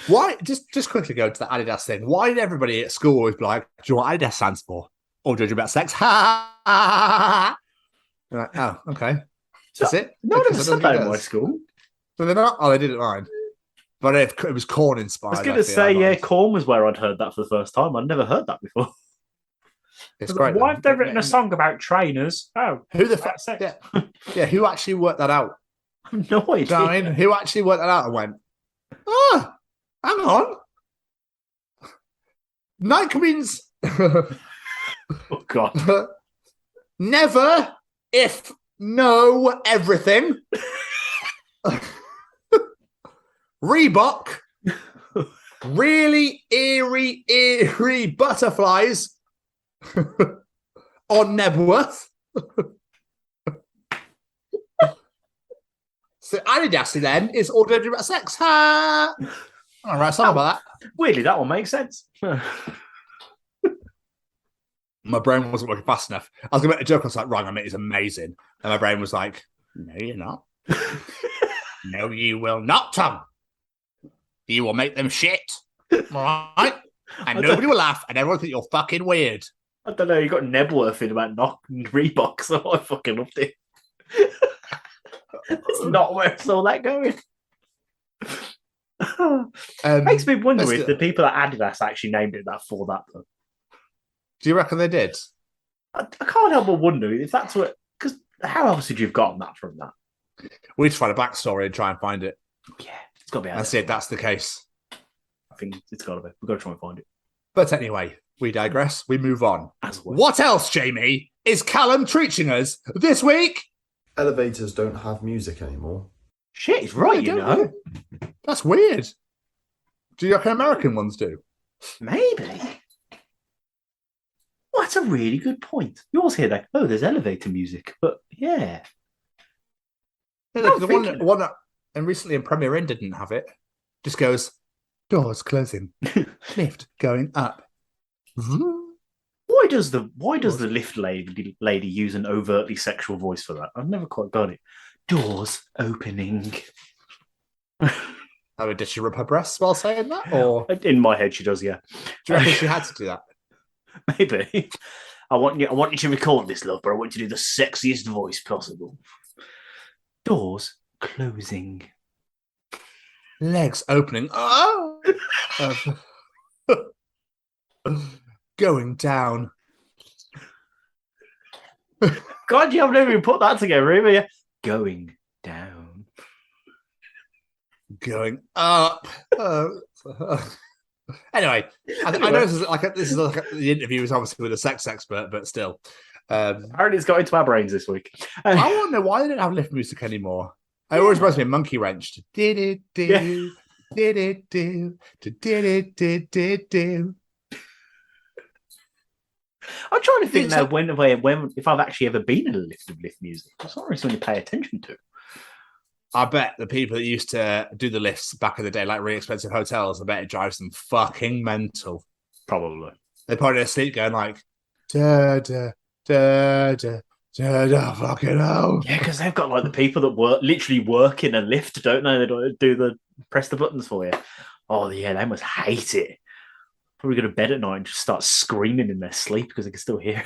Why? Just quickly go to the Adidas thing. Why did everybody at school always be like, do you know what Adidas stands for? Or judge about sex? Ha ha! Like, oh, okay. That's it. No one ever said that in my school. So they're not. Oh, they did it mine. But it was corn inspired. I was going to say, yeah, corn was where I'd heard that for the first time. I'd never heard that before. It's great. Why have they written a song about trainers? Oh, who the fuck? Yeah, who actually worked that out? I have no idea. Do you know what I mean? Who actually worked that out and went, hang on. Nike means. Oh, God. Never, if, no, everything. Reebok. Really eerie butterflies. On Nebworth. So Adidas then is all dirty about sex. Ha! All right, something about that. Weirdly, that one makes sense. My brain wasn't working fast enough. I was going to make a joke. I was like, wrong, I mean, it's amazing. And my brain was like, no, you're not. No, you will not, Tom. You will make them shit. All right? And nobody will laugh, and everyone will think you're fucking weird. I don't know, you got Nebworth in about knocking Reebok, so I fucking loved it. It's not where I saw that going. Makes me wonder if the people at Adidas actually named it that for that. Though. Do you reckon they did? I can't help but wonder if that's what. Because how else would you have gotten that from that? We need to find a backstory and try and find it. Yeah, it's got to be. That's it. That's the case. I think it's got to be. We've got to try and find it. But anyway, we digress. We move on. What else, Jamie, is Callum treaching us this week? Elevators don't have music anymore. Shit, he's right, you know. That's weird. Do you reckon American ones do? Maybe. Well, that's a really good point. You always hear that, oh, there's elevator music. But yeah. The one that, and recently in Premier Inn didn't have it. Just goes, doors closing, lift going up. Why does the lift lady use an overtly sexual voice for that? I've never quite got it. Doors opening. Oh, did she rub her breasts while saying that? Or in my head, she does. Yeah. Do you reckon she had to do that? Maybe. I want you to record this, love, but I want you to do the sexiest voice possible. Doors closing. Legs opening. Oh! Going down. God, you haven't even put that together, have you? Going down. Going up. Anyway, I know this is like the interview is obviously with a sex expert, but still. Apparently it's got into our brains this week. I want to know why they don't have lift music anymore. It always reminds me of Monkey Wrench. Did it do? Did it do? Did it do? I'm trying to think now when if I've actually ever been in a lift of lift music. It's not really something to pay attention to. I bet the people that used to do the lifts back in the day, like really expensive hotels, I bet it drives them fucking mental. Probably. They're probably asleep going like, da, da, da, da, da, da, fucking hell. Yeah, because they've got like the people that literally work in a lift, don't they? They don't press the buttons for you. Oh, yeah, they must hate it. Probably go to bed at night and just start screaming in their sleep because they can still hear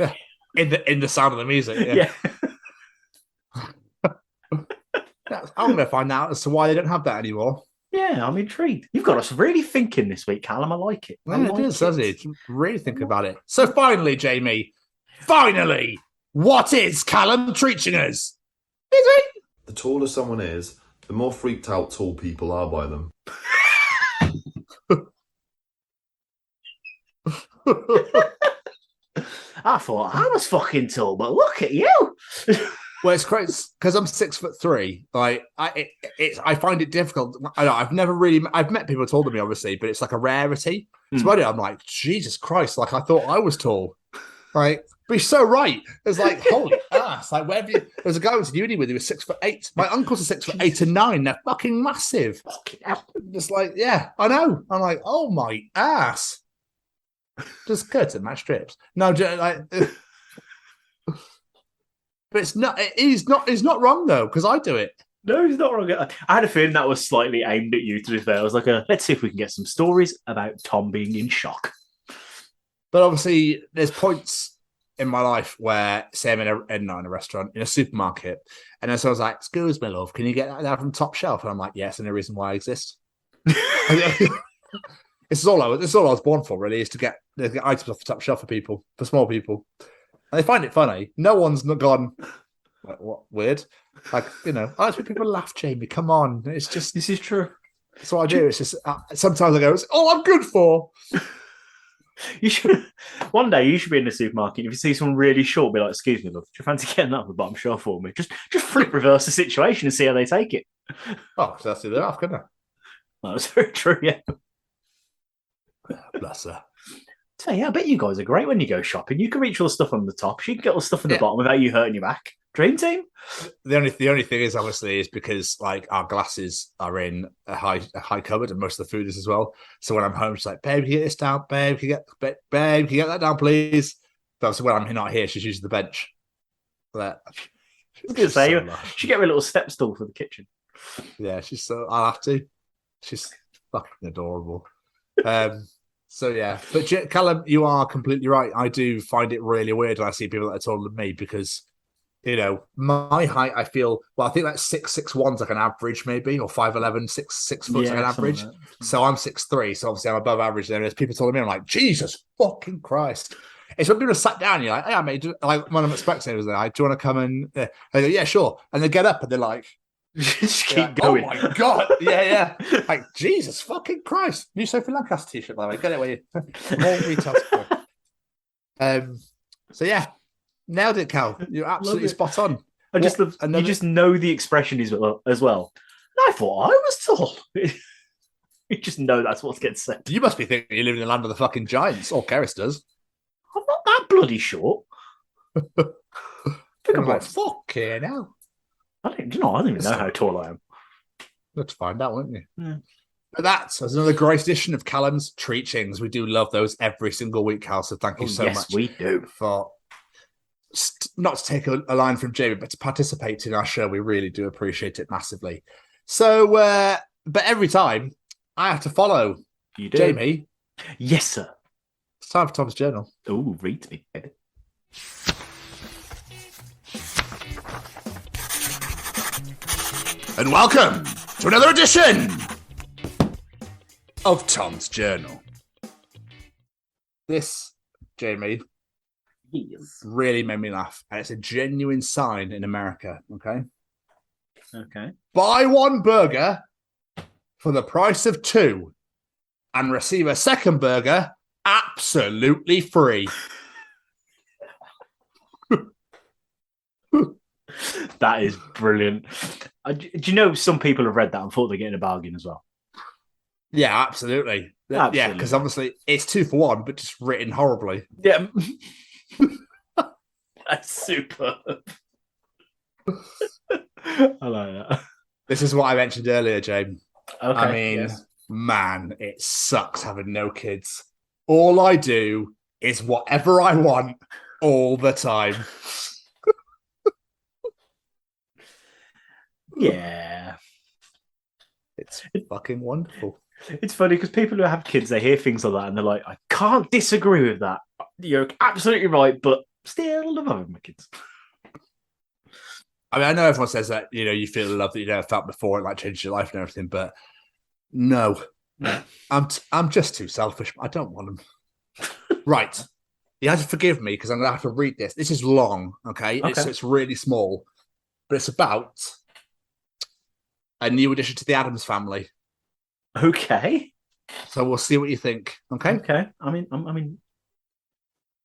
it. In the sound of the music. Yeah. I'm going to find out as to why they don't have that anymore. Yeah, I'm intrigued. You've got us really thinking this week, Callum. I like it. It does, doesn't it? Really think about it. So finally, Jamie, what is Callum treaching us? The taller someone is, the more freaked out tall people are by them. I thought I was fucking tall, but look at you. Well, it's crazy because I'm 6'3". Like I find it difficult. I know I've met people taller than me, obviously, but it's like a rarity. So I'm like, Jesus Christ! Like I thought I was tall. Like, but he's so right. It's like holy ass. Like wherever there's a guy I went to uni with who was 6'8". My uncles are 6'8" and 9". They're fucking massive. Just like yeah, I know. I'm like, oh my ass. Just curtain match strips. No, like. But it's not. He's not wrong though, because I do it. No, he's not wrong. I had a feeling that was slightly aimed at you. To be fair, I was like, let's see if we can get some stories about Tom being in shock. But obviously, there's points in my life where, say, I'm in a restaurant, in a supermarket, and then someone's like, "Excuse me, love, can you get that from top shelf?" And I'm like, "Yes," and the reason why I exist. This is all I was born for, really, is to get items off the top shelf for small people. And they find it funny. No one's not gone, like, what, weird? Like, I like to make people laugh, Jamie. Come on. It's just... This is true. That's what I do. It's just... sometimes I go, it's all I'm good for. You should... One day, you should be in the supermarket. If you see someone really short, be like, excuse me, love, do you fancy getting that on the bottom shelf for me? Just flip reverse the situation and see how they take it. Oh, so that's it off, couldn't I? That's very true, yeah. Bless her. So yeah, I bet you guys are great when you go shopping. You can reach all the stuff on the top. You can get all the stuff on the bottom without you hurting your back. Dream team. The only thing is obviously is because like our glasses are in a high cupboard and most of the food is as well. So when I'm home, she's like, "Babe, can you get this down? Babe, can you get that down, please?" But obviously when I'm not here, she's using the bench. But I was going to say, she get me a little step stool for the kitchen. Yeah, I'll have to. She's fucking adorable. So yeah, but Callum, you are completely right. I do find it really weird when I see people that are taller than me because, my height, I feel, I think like 6'1" like an average maybe, or 5'11", 6 foot like an average. Like so I'm 6'3", so obviously I'm above average. And there's people taller than me. I'm like, Jesus fucking Christ! It's when people are sat down, you're like, "Hey, mate," like one of my spectators, like, "Do you want to come and?" They go, "Yeah, sure." And they get up and they're like, "Just keep going." Oh my god! Yeah. Like Jesus fucking Christ! New Sophie Lancaster t-shirt, by the way. Get it where you more retail. So yeah, nailed it, Cal. You're absolutely spot on. You just know the expression as well. I thought I was tall. You just know that's what gets said. You must be thinking you live in the land of the fucking giants, or Keris does. I'm not that bloody short. I think I'm like, fuck here now. I don't even know how tall I am. Let's find out, won't you? Yeah. But that's another great edition of Callum's Treachings. We do love those every single week, Cal. So thank you so much. We do. For not to take a line from Jamie, but to participate in our show. We really do appreciate it massively. So, but every time I have to follow you do. Jamie. Yes, sir. It's time for Tom's Journal. Oh, read me, baby. And welcome to another edition of Tom's Journal. This, Jamie, really made me laugh. And it's a genuine sign in America, okay? Okay. Buy one burger for the price of two and receive a second burger absolutely free. That is brilliant. Do you know some people have read that and thought they're getting a bargain as well? Yeah, absolutely. Yeah, because obviously it's 2 for 1, but just written horribly. Yeah. That's superb. I like that. This is what I mentioned earlier, James. Okay, I mean, man, it sucks having no kids. All I do is whatever I want all the time. Yeah. It's fucking wonderful. It's funny because people who have kids, they hear things like that and they're like, I can't disagree with that. You're absolutely right, but still love having my kids. I mean, I know everyone says that, you know, you feel the love that you never felt before and like changed your life and everything, but no. I'm just too selfish. I don't want them. Right. You have to forgive me because I'm going to have to read this. This is long, okay? It's really small, but it's about a new addition to the Addams family. Okay. So we'll see what you think, okay? Okay. I mean...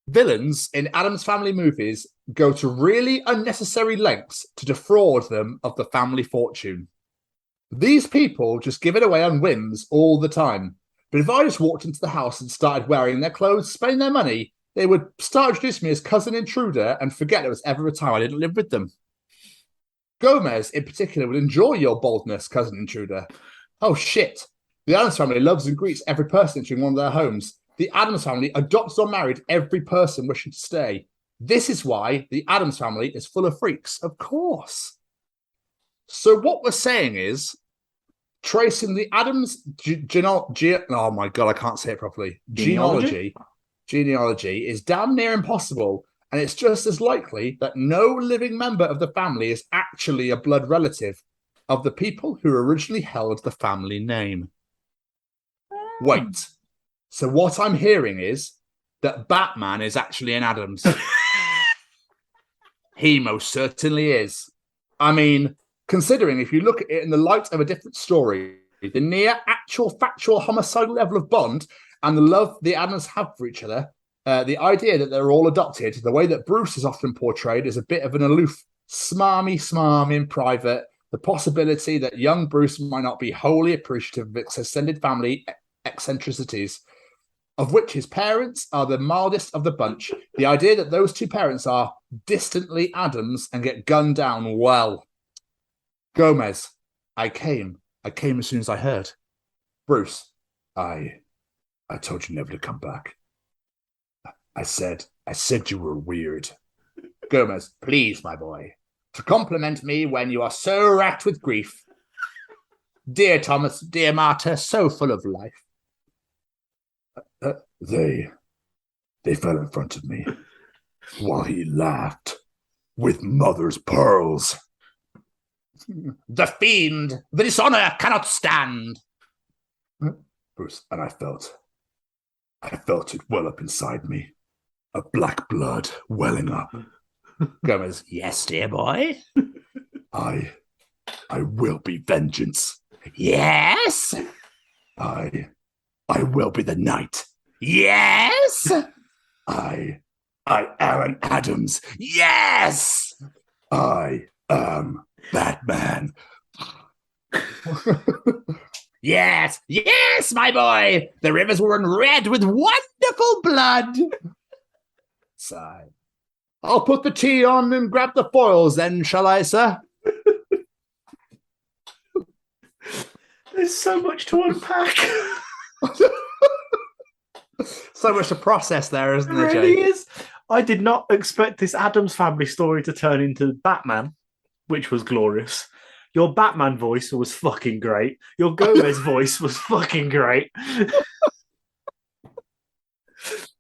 Villains in Addams Family movies go to really unnecessary lengths to defraud them of the family fortune. These people just give it away on whims all the time. But if I just walked into the house and started wearing their clothes, spending their money, they would start introducing me as cousin intruder and forget there was ever a time I didn't live with them. Gomez, in particular, would enjoy your boldness, cousin intruder. Oh, shit. The Addams family loves and greets every person entering one of their homes. The Addams family adopts or married every person wishing to stay. This is why the Addams family is full of freaks, of course. So what we're saying is, tracing the Addams oh my God, I can't say it properly. Genealogy is damn near impossible, and it's just as likely that no living member of the family is actually a blood relative of the people who originally held the family name. Wait. So what I'm hearing is that Batman is actually an Addams. He most certainly is. I mean, considering if you look at it in the light of a different story, the near actual factual homicidal level of bond and the love the Addams have for each other, the idea that they're all adopted, the way that Bruce is often portrayed as a bit of an aloof, smarmy smarm in private, the possibility that young Bruce might not be wholly appreciative of its extended family eccentricities, of which his parents are the mildest of the bunch. The idea that those two parents are distantly Addams and get gunned down well. Gomez, I came as soon as I heard. Bruce, I told you never to come back. I said you were weird. Gomez, please, my boy, to compliment me when you are so racked with grief. Dear Thomas, dear Marta, so full of life. They fell in front of me while he laughed with mother's pearls. The fiend, the dishonor cannot stand. Bruce, and I felt it well up inside me. a black blood welling up. Gomez, yes, dear boy. I will be vengeance. Yes. I will be the knight. Yes. I Aaron Adams. Yes. I am Batman. Yes, my boy. The rivers will run red with wonderful blood. Sigh. I'll put the tea on and grab the foils then, shall I, sir? There's so much to unpack. So much to process there, isn't there, really Jay? is. I did not expect this Addams Family story to turn into Batman, which was glorious. Your Batman voice was fucking great. Your Gomez voice was fucking great.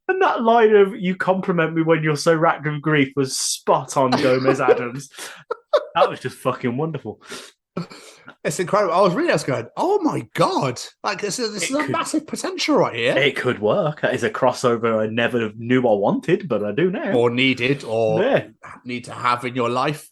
And that line of "you compliment me when you're so racked with grief" was spot on, Gomez Adams. That was just fucking wonderful. It's incredible. I was going, oh my God. Like, this is a massive potential right here. It could work. That is a crossover I never knew I wanted, but I do now. Or needed, or need to have in your life.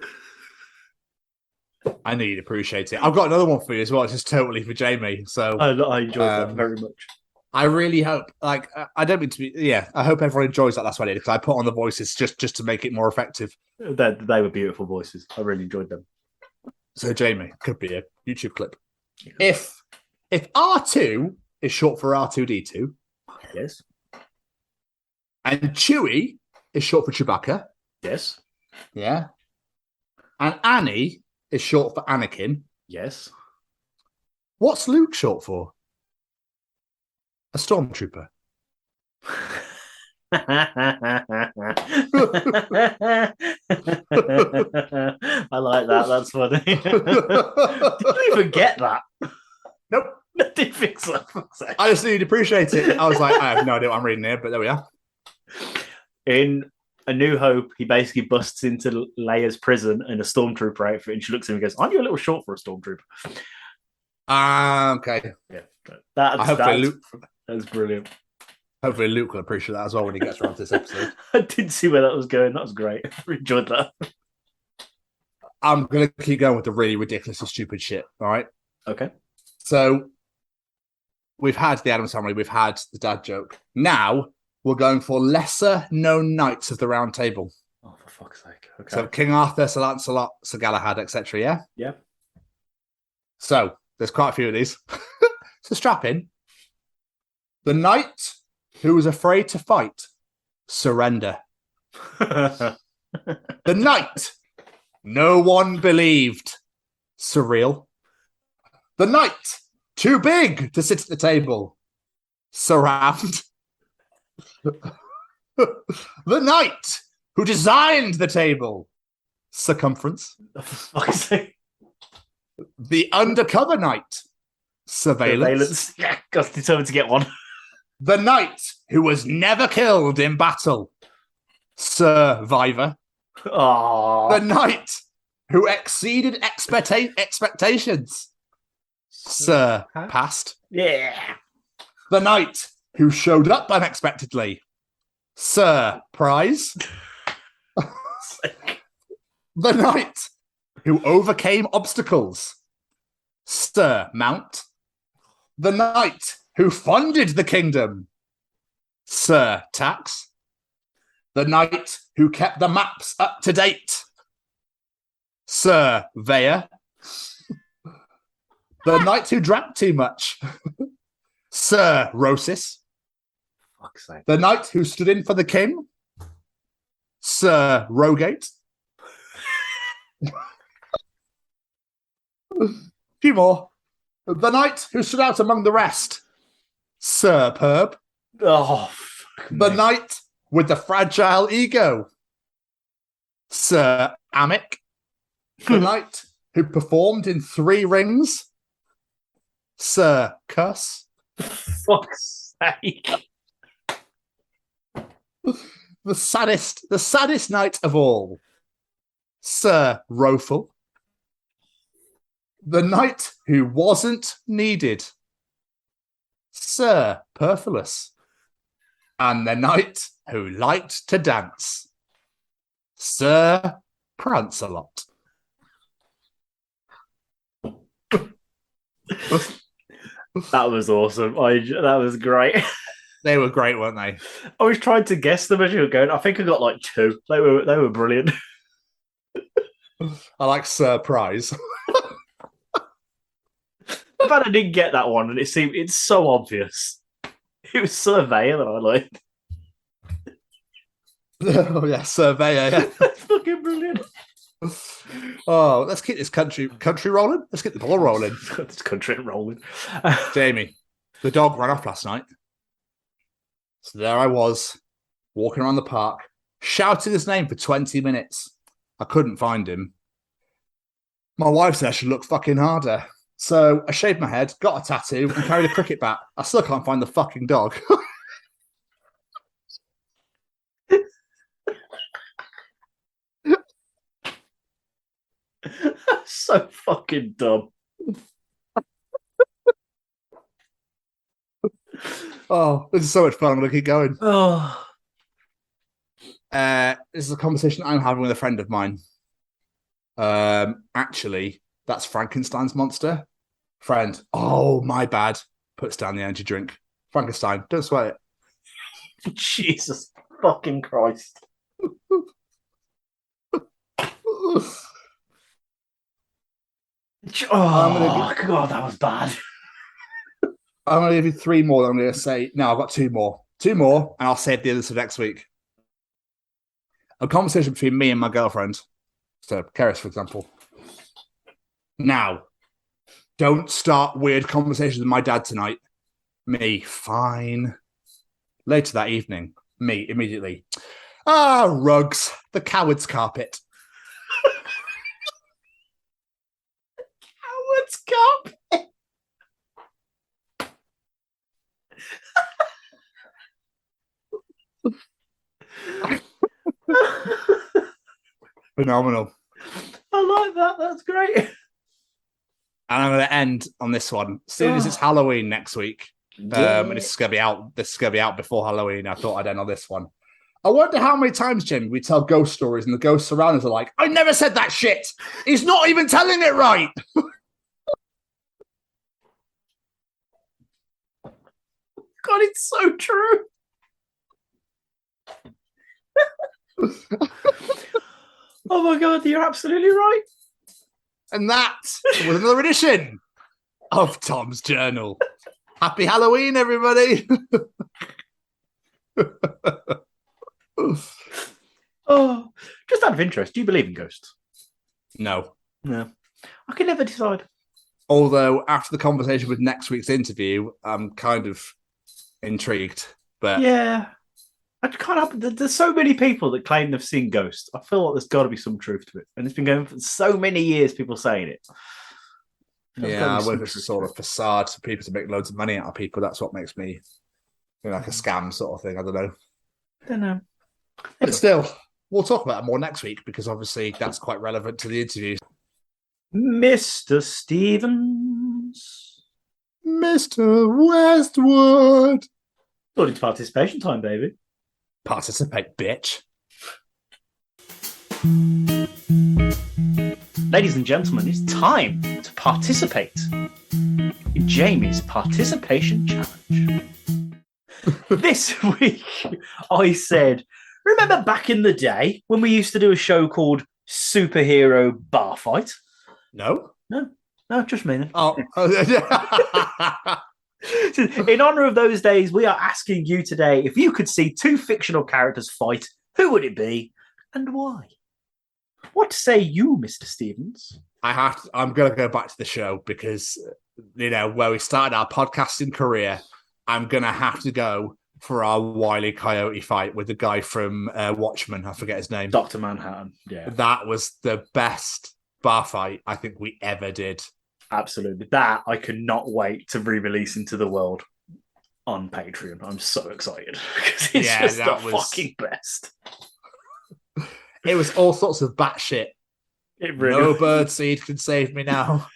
I know you'd appreciate it. I've got another one for you as well. It's just totally for Jamie. So I enjoyed that very much. I really hope, like, I don't mean to be, I hope everyone enjoys that. That's what I did, because I put on the voices just to make it more effective. They were beautiful voices. I really enjoyed them. So Jamie, could be a YouTube clip. Yeah. If R2 is short for R2D2, yes, and Chewie is short for Chewbacca, yes, yeah, and Annie is short for Anakin, yes, what's Luke short for? A stormtrooper. I like that. That's funny. Did you even get that? Nope. I didn't think so. I just need to appreciate it. I was like, I have no idea what I'm reading here, but there we are. In A New Hope, he basically busts into Leia's prison in a stormtrooper outfit, and she looks at him and goes, "Aren't you a little short for a stormtrooper?" Okay. Yeah. That's brilliant. Hopefully Luke will appreciate that as well when he gets around to this episode. I didn't see where that was going. That was great. I enjoyed that. I'm going to keep going with the really ridiculous and stupid shit, all right? Okay. So we've had the Addams Family, we've had the dad joke. Now we're going for lesser-known knights of the Round Table. Oh, for fuck's sake. Okay. So King Arthur, Sir Lancelot, Sir Galahad, etc., yeah? Yeah. So there's quite a few of these. So strap in. The knight who was afraid to fight, surrender. The knight no one believed, surreal. The knight too big to sit at the table, surround. The knight who designed the table, circumference. The undercover knight, surveillance. Yeah, got determined to get one. The knight who was never killed in battle, survivor. Oh. The knight who exceeded expectations, surpassed. Yeah. The knight who showed up unexpectedly, surprise. The knight who overcame obstacles, surmount. The knight who funded the kingdom, surtax. The knight who kept the maps up to date, surveyor. The knight who drank too much, cirrhosis. Fuck's sake. The knight who stood in for the king, surrogate. A few more. The knight who stood out among the rest, superb. Oh, the knight with the fragile ego, Sir Amick. The knight who performed in 3 rings, Sir Cuss. Fuck's sake. The saddest knight of all, Sir Rofel. The knight who wasn't needed, Sir Perfilis. and the knight who liked to dance, Sir Prancelot. That was awesome. That was great. They were great, weren't they? I was trying to guess them as you were going. I think I got like 2. They were brilliant. I like surprise. But I didn't get that one, and it's so obvious. It was Surveyor that I liked. Oh yeah, Surveyor. Yeah. That's fucking brilliant. Oh, let's keep this country rolling. Let's get the ball rolling. This country rolling. Jamie, the dog ran off last night. So there I was, walking around the park, shouting his name for 20 minutes. I couldn't find him. My wife said I should look fucking harder. So I shaved my head, got a tattoo, and carried a cricket bat. I still can't find the fucking dog. So fucking dumb. Oh, this is so much fun. I'm going to keep going. Oh. This is a conversation I'm having with a friend of mine. Actually, that's Frankenstein's monster. Friend, oh, my bad. Puts down the energy drink. Frankenstein, don't sweat it. Jesus fucking Christ. Oh, God, that was bad. I'm going to give you 3 more that I'm going to say. No, I've got 2 more. 2 more, and I'll save the others for next week. A conversation between me and my girlfriend. So, Keris, for example. Now, don't start weird conversations with my dad tonight. Me, fine. Later that evening, me, immediately. Rugs, the coward's carpet. Coward's carpet? Phenomenal. I like that. That's great. And I'm going to end on this one. As soon as it's Halloween next week, and this is going to be out. This is going to be out before Halloween. I thought I'd end on this one. I wonder how many times, Jim, we tell ghost stories and the ghosts around us are like, "I never said that shit. He's not even telling it right." God, it's so true. Oh my God, you're absolutely right. And that was another edition of Tom's Journal. Happy Halloween, everybody. Oh, just out of interest, do you believe in ghosts? No. No. I can never decide. Although, after the conversation with next week's interview, I'm kind of intrigued. But yeah. I can't help it. There's so many people that claim they've seen ghosts. I feel like there's got to be some truth to it. And it's been going for so many years, people saying it. Yeah, whether it's a sort of facade for people to make loads of money out of people, that's what makes me like a scam sort of thing. I don't know. But still, we'll talk about it more next week because obviously that's quite relevant to the interview. Mr. Stevens. Mr. Westwood. Well, it's participation time, baby. Participate, bitch. Ladies and gentlemen, it's time to participate in Jamie's participation challenge. This week, I said, remember back in the day when we used to do a show called Superhero Barfight? No, just me then. Oh, in honor of those days, we are asking you today, if you could see 2 fictional characters fight, who would it be and why? What say you, Mr. Stevens? I'm going to go back to the show because, where we started our podcasting career, I'm going to have to go for our Wile E. Coyote fight with the guy from Watchmen. I forget his name. Dr. Manhattan, yeah. That was the best bar fight I think we ever did. Absolutely. That I cannot wait to re-release into the world on Patreon. I'm so excited because it's just the fucking best. It was all sorts of batshit. It really no birdseed can save me now.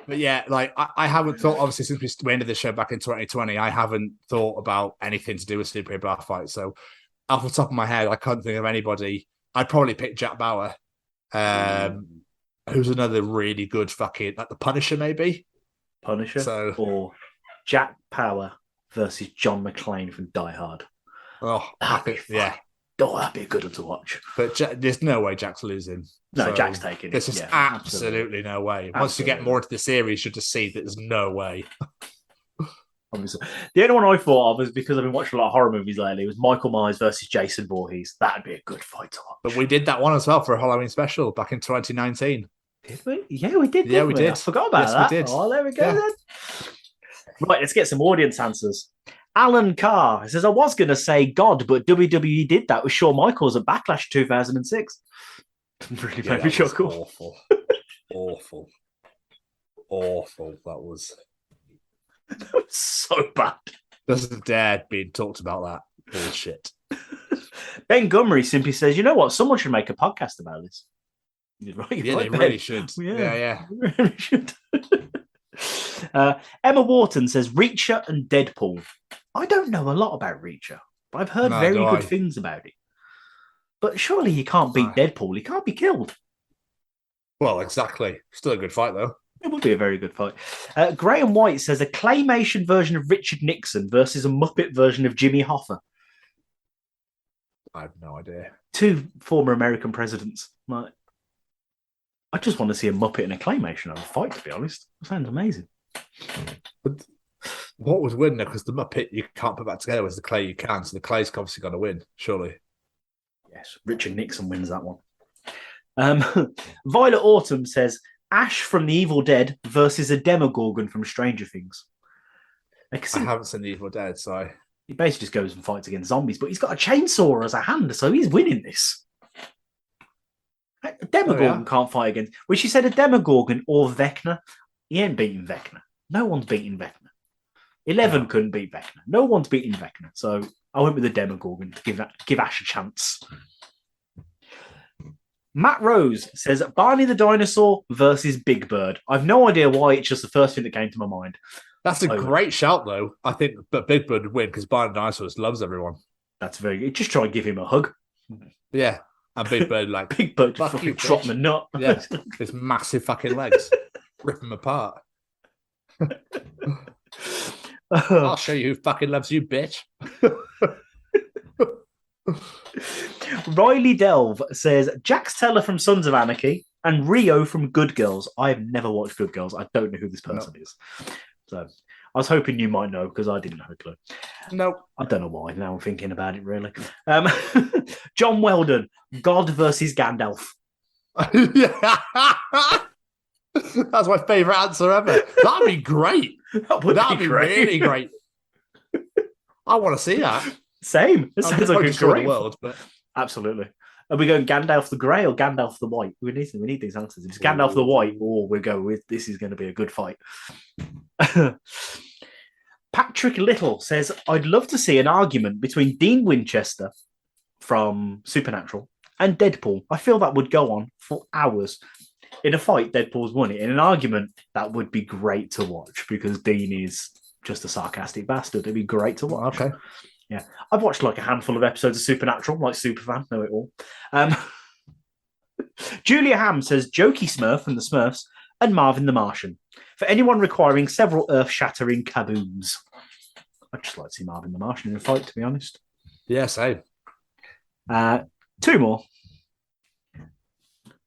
But yeah, like I haven't thought, obviously, since we ended the show back in 2020, I haven't thought about anything to do with Superhero Barfight. So off the top of my head, I can't think of anybody. I'd probably pick Jack Bauer, who's another really good fucking, like the Punisher, maybe? Punisher? Or Jack Bauer versus John McClane from Die Hard. Oh, that'd be a good one to watch. But there's no way Jack's losing. No, So Jack's taking it. There's just absolutely no way. Once you get more into the series, you'll just see that there's no way. Obviously. The only one I thought of is because I've been watching a lot of horror movies lately was Michael Myers versus Jason Voorhees. That'd be a good fight to watch. But we did that one as well for a Halloween special back in 2019. Did we? Yeah, we did. Yeah, we did. I forgot about that. We did. Oh, there we go then. Right, let's get some audience answers. Alan Carr says, I was going to say God, but WWE did that with Shawn Michaels at Backlash 2006. Really made me chuckle. Awful. That was so bad. Doesn't dare being talked about that bullshit. Ben Gumry simply says, you know what? Someone should make a podcast about this. Right, they really should. Yeah. Really should. Emma Wharton says Reacher and Deadpool. I don't know a lot about Reacher, but I've heard very good things about it. But surely you can't beat Deadpool. He can't be killed. Well, exactly. Still a good fight, though. It would be a very good fight. Graham White says a claymation version of Richard Nixon versus a Muppet version of Jimmy Hoffa. I have no idea. Two former American presidents. I just want to see a Muppet and a claymation have a fight, to be honest. That sounds amazing. But what would win, though? Because the Muppet, you can't put back together, whereas the clay you can. So the clay's obviously going to win, surely. Yes, Richard Nixon wins that one. Violet Autumn says Ash from The Evil Dead versus a Demogorgon from Stranger Things. I haven't seen The Evil Dead, so he basically just goes and fights against zombies, but he's got a chainsaw as a hand, so he's winning this. A Demogorgon can't fight against. Well, she said a Demogorgon or Vecna. He ain't beating Vecna. No one's beating Vecna. 11 couldn't beat Vecna. No one's beating Vecna. So I went with the Demogorgon to give Ash a chance. Matt Rose says Barney the Dinosaur versus Big Bird. I've no idea why. It's just the first thing that came to my mind. That's a great shout, though. I think, but Big Bird would win because Barney the Dinosaur loves everyone. That's very good. Just try and give him a hug. Yeah. And Big Bird, Big Bird just fucking drop the nut. Yeah. His massive fucking legs. Rip him apart. I'll show you who fucking loves you, bitch. Riley Delve says Jax Teller from Sons of Anarchy and Rio from Good Girls. I have never watched Good Girls. I don't know who this person is. So I was hoping you might know because I didn't have a clue. Nope. I don't know why. Now I'm thinking about it, really. John Weldon, God versus Gandalf. That's my favourite answer ever. That'd be great. That'd be really great. I want to see that. Same. It sounds like a great world, but absolutely. Are we going Gandalf the Grey or Gandalf the White? We need these answers. If it's Gandalf the White, or we go with this is going to be a good fight. Patrick Little says, I'd love to see an argument between Dean Winchester from Supernatural and Deadpool. I feel that would go on for hours. In a fight, Deadpool's won it. In an argument, that would be great to watch because Dean is just a sarcastic bastard. It'd be great to watch. Okay. Yeah. I've watched like a handful of episodes of Supernatural, like Superfan, know it all. Julia Ham says Jokey Smurf from the Smurfs and Marvin the Martian. For anyone requiring several earth-shattering kabooms. I'd just like to see Marvin the Martian in a fight, to be honest. Yeah, same. Two more.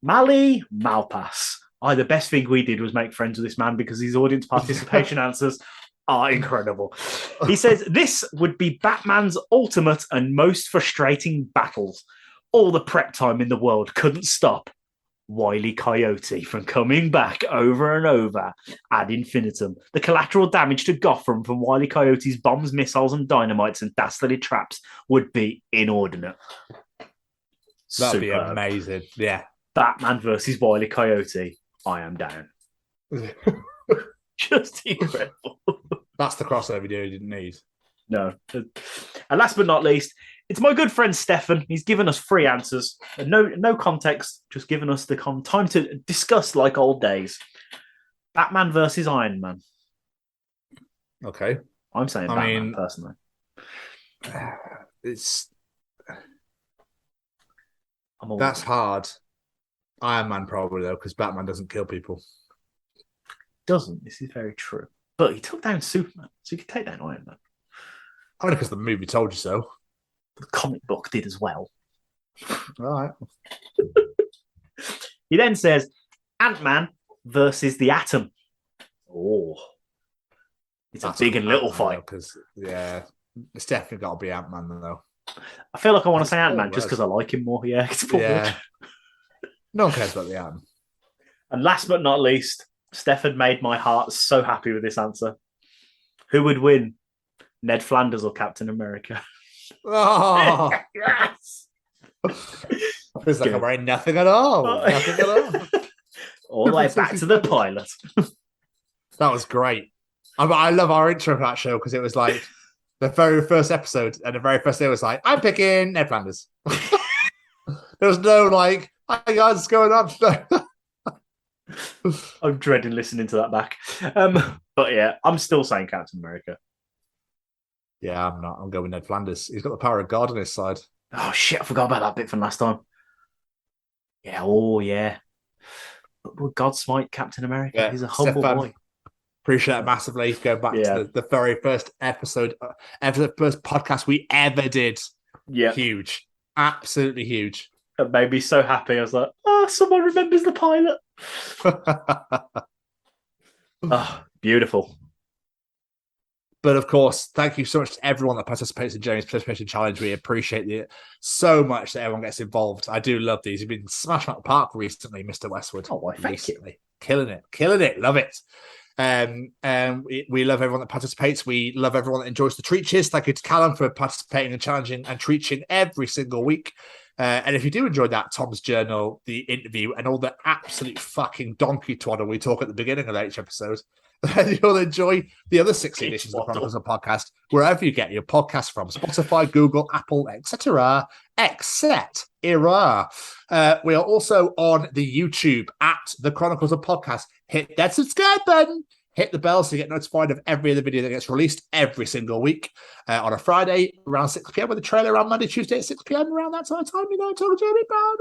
Mali Malpass. The best thing we did was make friends with this man because his audience participation answers are incredible. He says, this would be Batman's ultimate and most frustrating battles. All the prep time in the world couldn't stop Wile E. Coyote from coming back over and over ad infinitum. The collateral damage to Gotham from Wile E. Coyote's bombs, missiles, and dynamites and dastardly traps would be inordinate. That'd be amazing. Yeah. Batman versus Wile E. Coyote. I am down. Just incredible. That's the crossover video you didn't need. No. And last but not least, it's my good friend Stefan. He's given us 3 answers. No context, just given us the time to discuss like old days. Batman versus Iron Man. Okay. I'm saying Batman, personally. That's hard. Iron Man probably, though, because Batman doesn't kill people. Doesn't. This is very true. But he took down Superman, so he could take down Iron Man. I mean, because the movie told you so. The comic book did as well. All right. He then says, Ant-Man versus the Atom. Oh. It's a big and little fight. Yeah, it's definitely got to be Ant-Man, though. I feel like I want to say Ant-Man just because I like him more. Yeah, it's yeah. No one cares about the Atom. And last but not least, Steph had made my heart so happy with this answer. Who would win, Ned Flanders or Captain America? Oh, yes! Feels like I'm wearing nothing at all. Nothing at all. All the way back to the pilot. That was great. I love our intro for that show because it was like the very first episode and the very first day was like, I'm picking Ned Flanders. There was no like, hi guys, what's going on? I'm dreading listening to that back. But yeah, I'm still saying Captain America. Yeah, I'm not. I'm going with Ned Flanders. He's got the power of God on his side. Oh shit, I forgot about that bit from last time. Yeah, oh yeah. But will God smite Captain America? Yeah, he's a humble boy. Appreciate it massively. Going back to the very first episode, the first podcast we ever did. Yeah. Huge. Absolutely huge. It made me so happy. I was like, oh, someone remembers the pilot. Oh, beautiful. But of course, thank you so much to everyone that participates in Jamie's Participation Challenge. We appreciate it so much that everyone gets involved. I do love these. You've been smashing out the park recently, Mr. Westwood. Oh, well, thank you. Killing it. Love it. We love everyone that participates. We love everyone that enjoys the treaches. Thank you to Callum for participating and challenging and treaching every single week. And if you do enjoy that, Tom's journal, the interview, and all the absolute fucking donkey twaddle we talk at the beginning of each episode, then you'll enjoy the other 6 editions of the Chronicles of Podcast, wherever you get your podcast from, Spotify, Google, Apple, etc. We are also on the YouTube at the Chronicles of Podcast. Hit that subscribe button. Hit the bell so you get notified of every other video that gets released every single week on a Friday around 6 p.m. with a trailer around Monday, Tuesday at 6 p.m. around that sort of time. You know, talk to Jamie about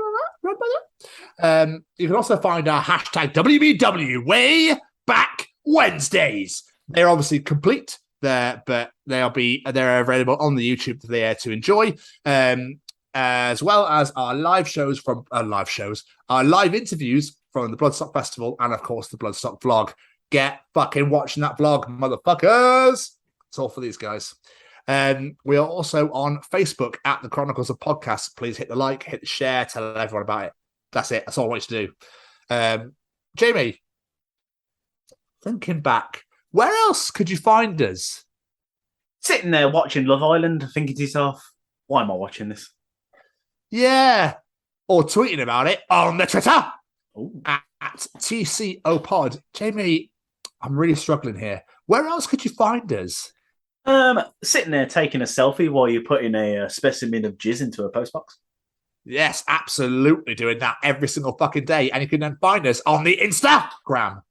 that. You can also find our hashtag WBW way back Wednesdays. They're obviously complete there, but they're available on the YouTube there to enjoy. As well as our live interviews from the Bloodstock Festival and of course the Bloodstock vlog. Get fucking watching that vlog, motherfuckers. It's all for these guys. We are also on Facebook at the Chronicles of Podcast. Please hit the like, hit the share, tell everyone about it. That's it. That's all I want you to do. Jamie, thinking back, where else could you find us? Sitting there watching Love Island, thinking to yourself, why am I watching this? Yeah. Or tweeting about it on the Twitter at TCO Pod. Jamie, I'm really struggling here. Where else could you find us? Sitting there taking a selfie while you're putting a specimen of jizz into a postbox. Yes, absolutely doing that every single fucking day. And you can then find us on the Instagram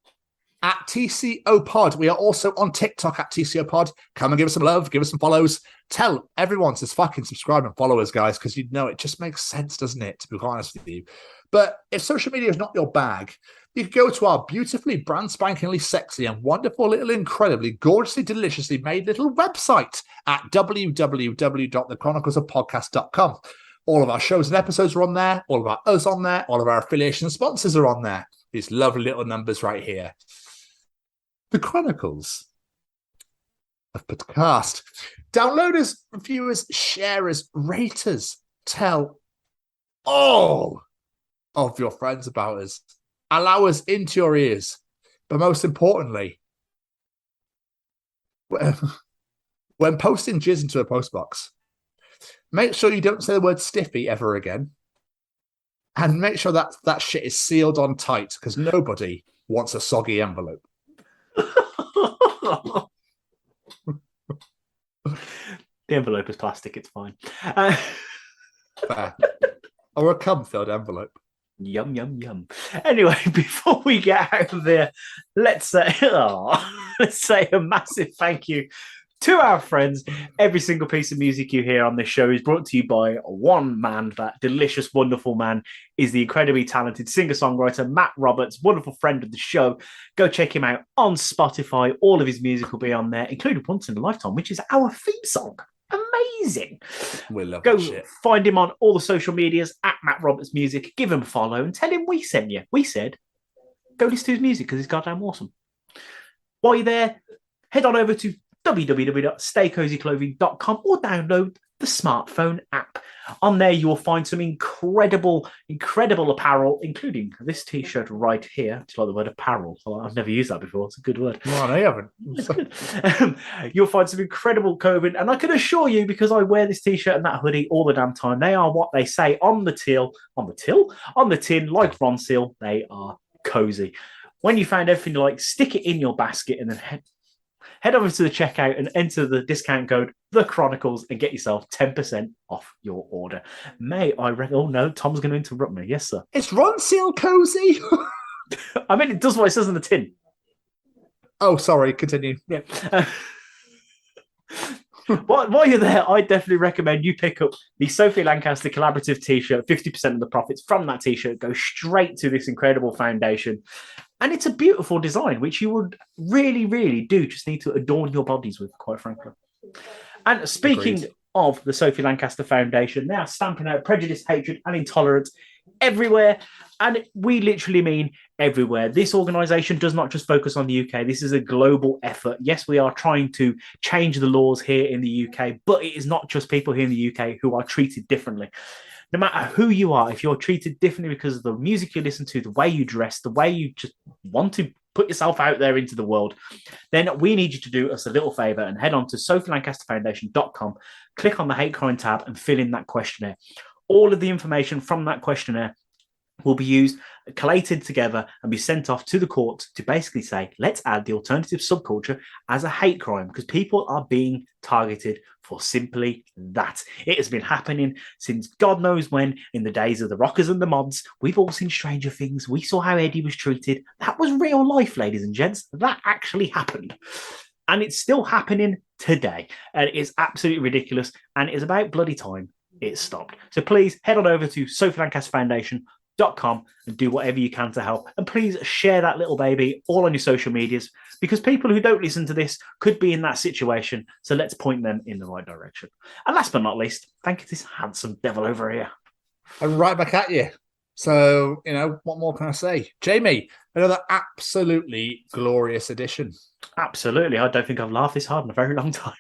at TCO Pod. We are also on TikTok at TCO Pod. Come and give us some love, give us some follows. Tell everyone to fucking subscribe and follow us, guys, because you know it just makes sense, doesn't it, to be quite honest with you. But if social media is not your bag, you can go to our beautifully brand spankingly sexy and wonderful little incredibly gorgeously deliciously made little website at www.thechroniclesofpodcast.com. All of our shows and episodes are on there, all of our us on there, all of our affiliation sponsors are on there. These lovely little numbers right here. The Chronicles of Podcast. Downloaders, reviewers, sharers, raters, tell all of your friends about us. Allow us into your ears. But most importantly, when posting jizz into a postbox, make sure you don't say the word stiffy ever again. And make sure that that shit is sealed on tight, because nobody wants a soggy envelope. The envelope is plastic, it's fine. Fair. Or a cum-filled envelope. Yum, yum, yum. Anyway, before we get out of there, let's say a massive thank you to our friends. Every single piece of music you hear on this show is brought to you by one man. That delicious, wonderful man is the incredibly talented singer-songwriter Matt Roberts, wonderful friend of the show. Go check him out on Spotify. All of his music will be on there, including Once in a Lifetime, which is our theme song. Amazing. We love Go that shit. find him on all the social medias at Matt Roberts Music. Give him a follow and tell him we sent you. We said, go listen to his music because he's goddamn awesome. While you're there, head on over to www.staycozyclothing.com or download the smartphone app. On there, you will find some incredible apparel, including this t-shirt right here. Do you like the word apparel? I've never used that before. It's a good word. No, I haven't. It's good. You'll find some incredible clothing, and I can assure you, because I wear this t-shirt and that hoodie all the damn time, they are what they say on the tin, like Ron Seal. They are cozy. When you find everything you like, stick it in your basket and then head over to the checkout and enter the discount code The Chronicles and get yourself 10% off your order. Oh no, Tom's going to interrupt me. Yes, sir. It's Ron Seal cozy. I mean, it does what it says on the tin. Oh, sorry. Continue. Yeah. While you're there, I definitely recommend you pick up the Sophie Lancaster collaborative t-shirt. 50% of the profits from that t-shirt go straight to this incredible foundation. And it's a beautiful design, which you would really, really do just need to adorn your bodies with, quite frankly. And speaking of the Sophie Lancaster Foundation, they are stamping out prejudice, hatred, and intolerance everywhere. And we literally mean everywhere. This organisation does not just focus on the UK. This is a global effort. Yes, we are trying to change the laws here in the UK, but it is not just people here in the UK who are treated differently. No matter who you are, if you're treated differently because of the music you listen to, the way you dress, the way you just want to put yourself out there into the world, then we need you to do us a little favour and head on to sophielancasterfoundation.com, click on the hate crime tab and fill in that questionnaire. All of the information from that questionnaire will be used, collated together and be sent off to the court to basically say, let's add the alternative subculture as a hate crime because people are being targeted for simply that. It has been happening since God knows when, in the days of the rockers and the mods. We've all seen Stranger Things. We saw how Eddie was treated. That was real life, ladies and gents. That actually happened. And it's still happening today. And it is absolutely ridiculous. And it is about bloody time it stopped. So please head on over to sophielancasterfoundation.com and do whatever you can to help. And please share that little baby all on your social medias because people who don't listen to this could be in that situation. So let's point them in the right direction. And last but not least, thank you to this handsome devil over here. And right back at you. So, what more can I say? Jamie, another absolutely glorious edition. Absolutely. I don't think I've laughed this hard in a very long time.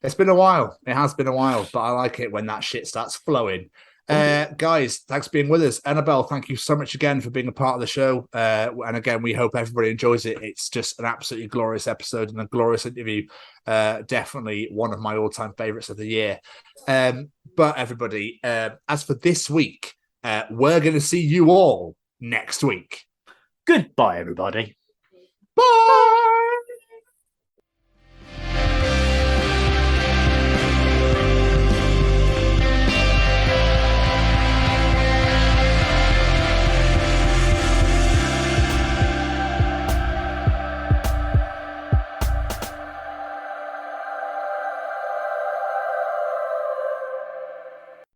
It's been a while. It has been a while, but I like it when that shit starts flowing. Guys, thanks for being with us. Annabelle, thank you so much again for being a part of the show. And again, we hope everybody enjoys it. It's just an absolutely glorious episode and a glorious interview. Definitely one of my all-time favorites of the year. But everybody, as for this week, we're going to see you all next week. Goodbye, everybody. Bye.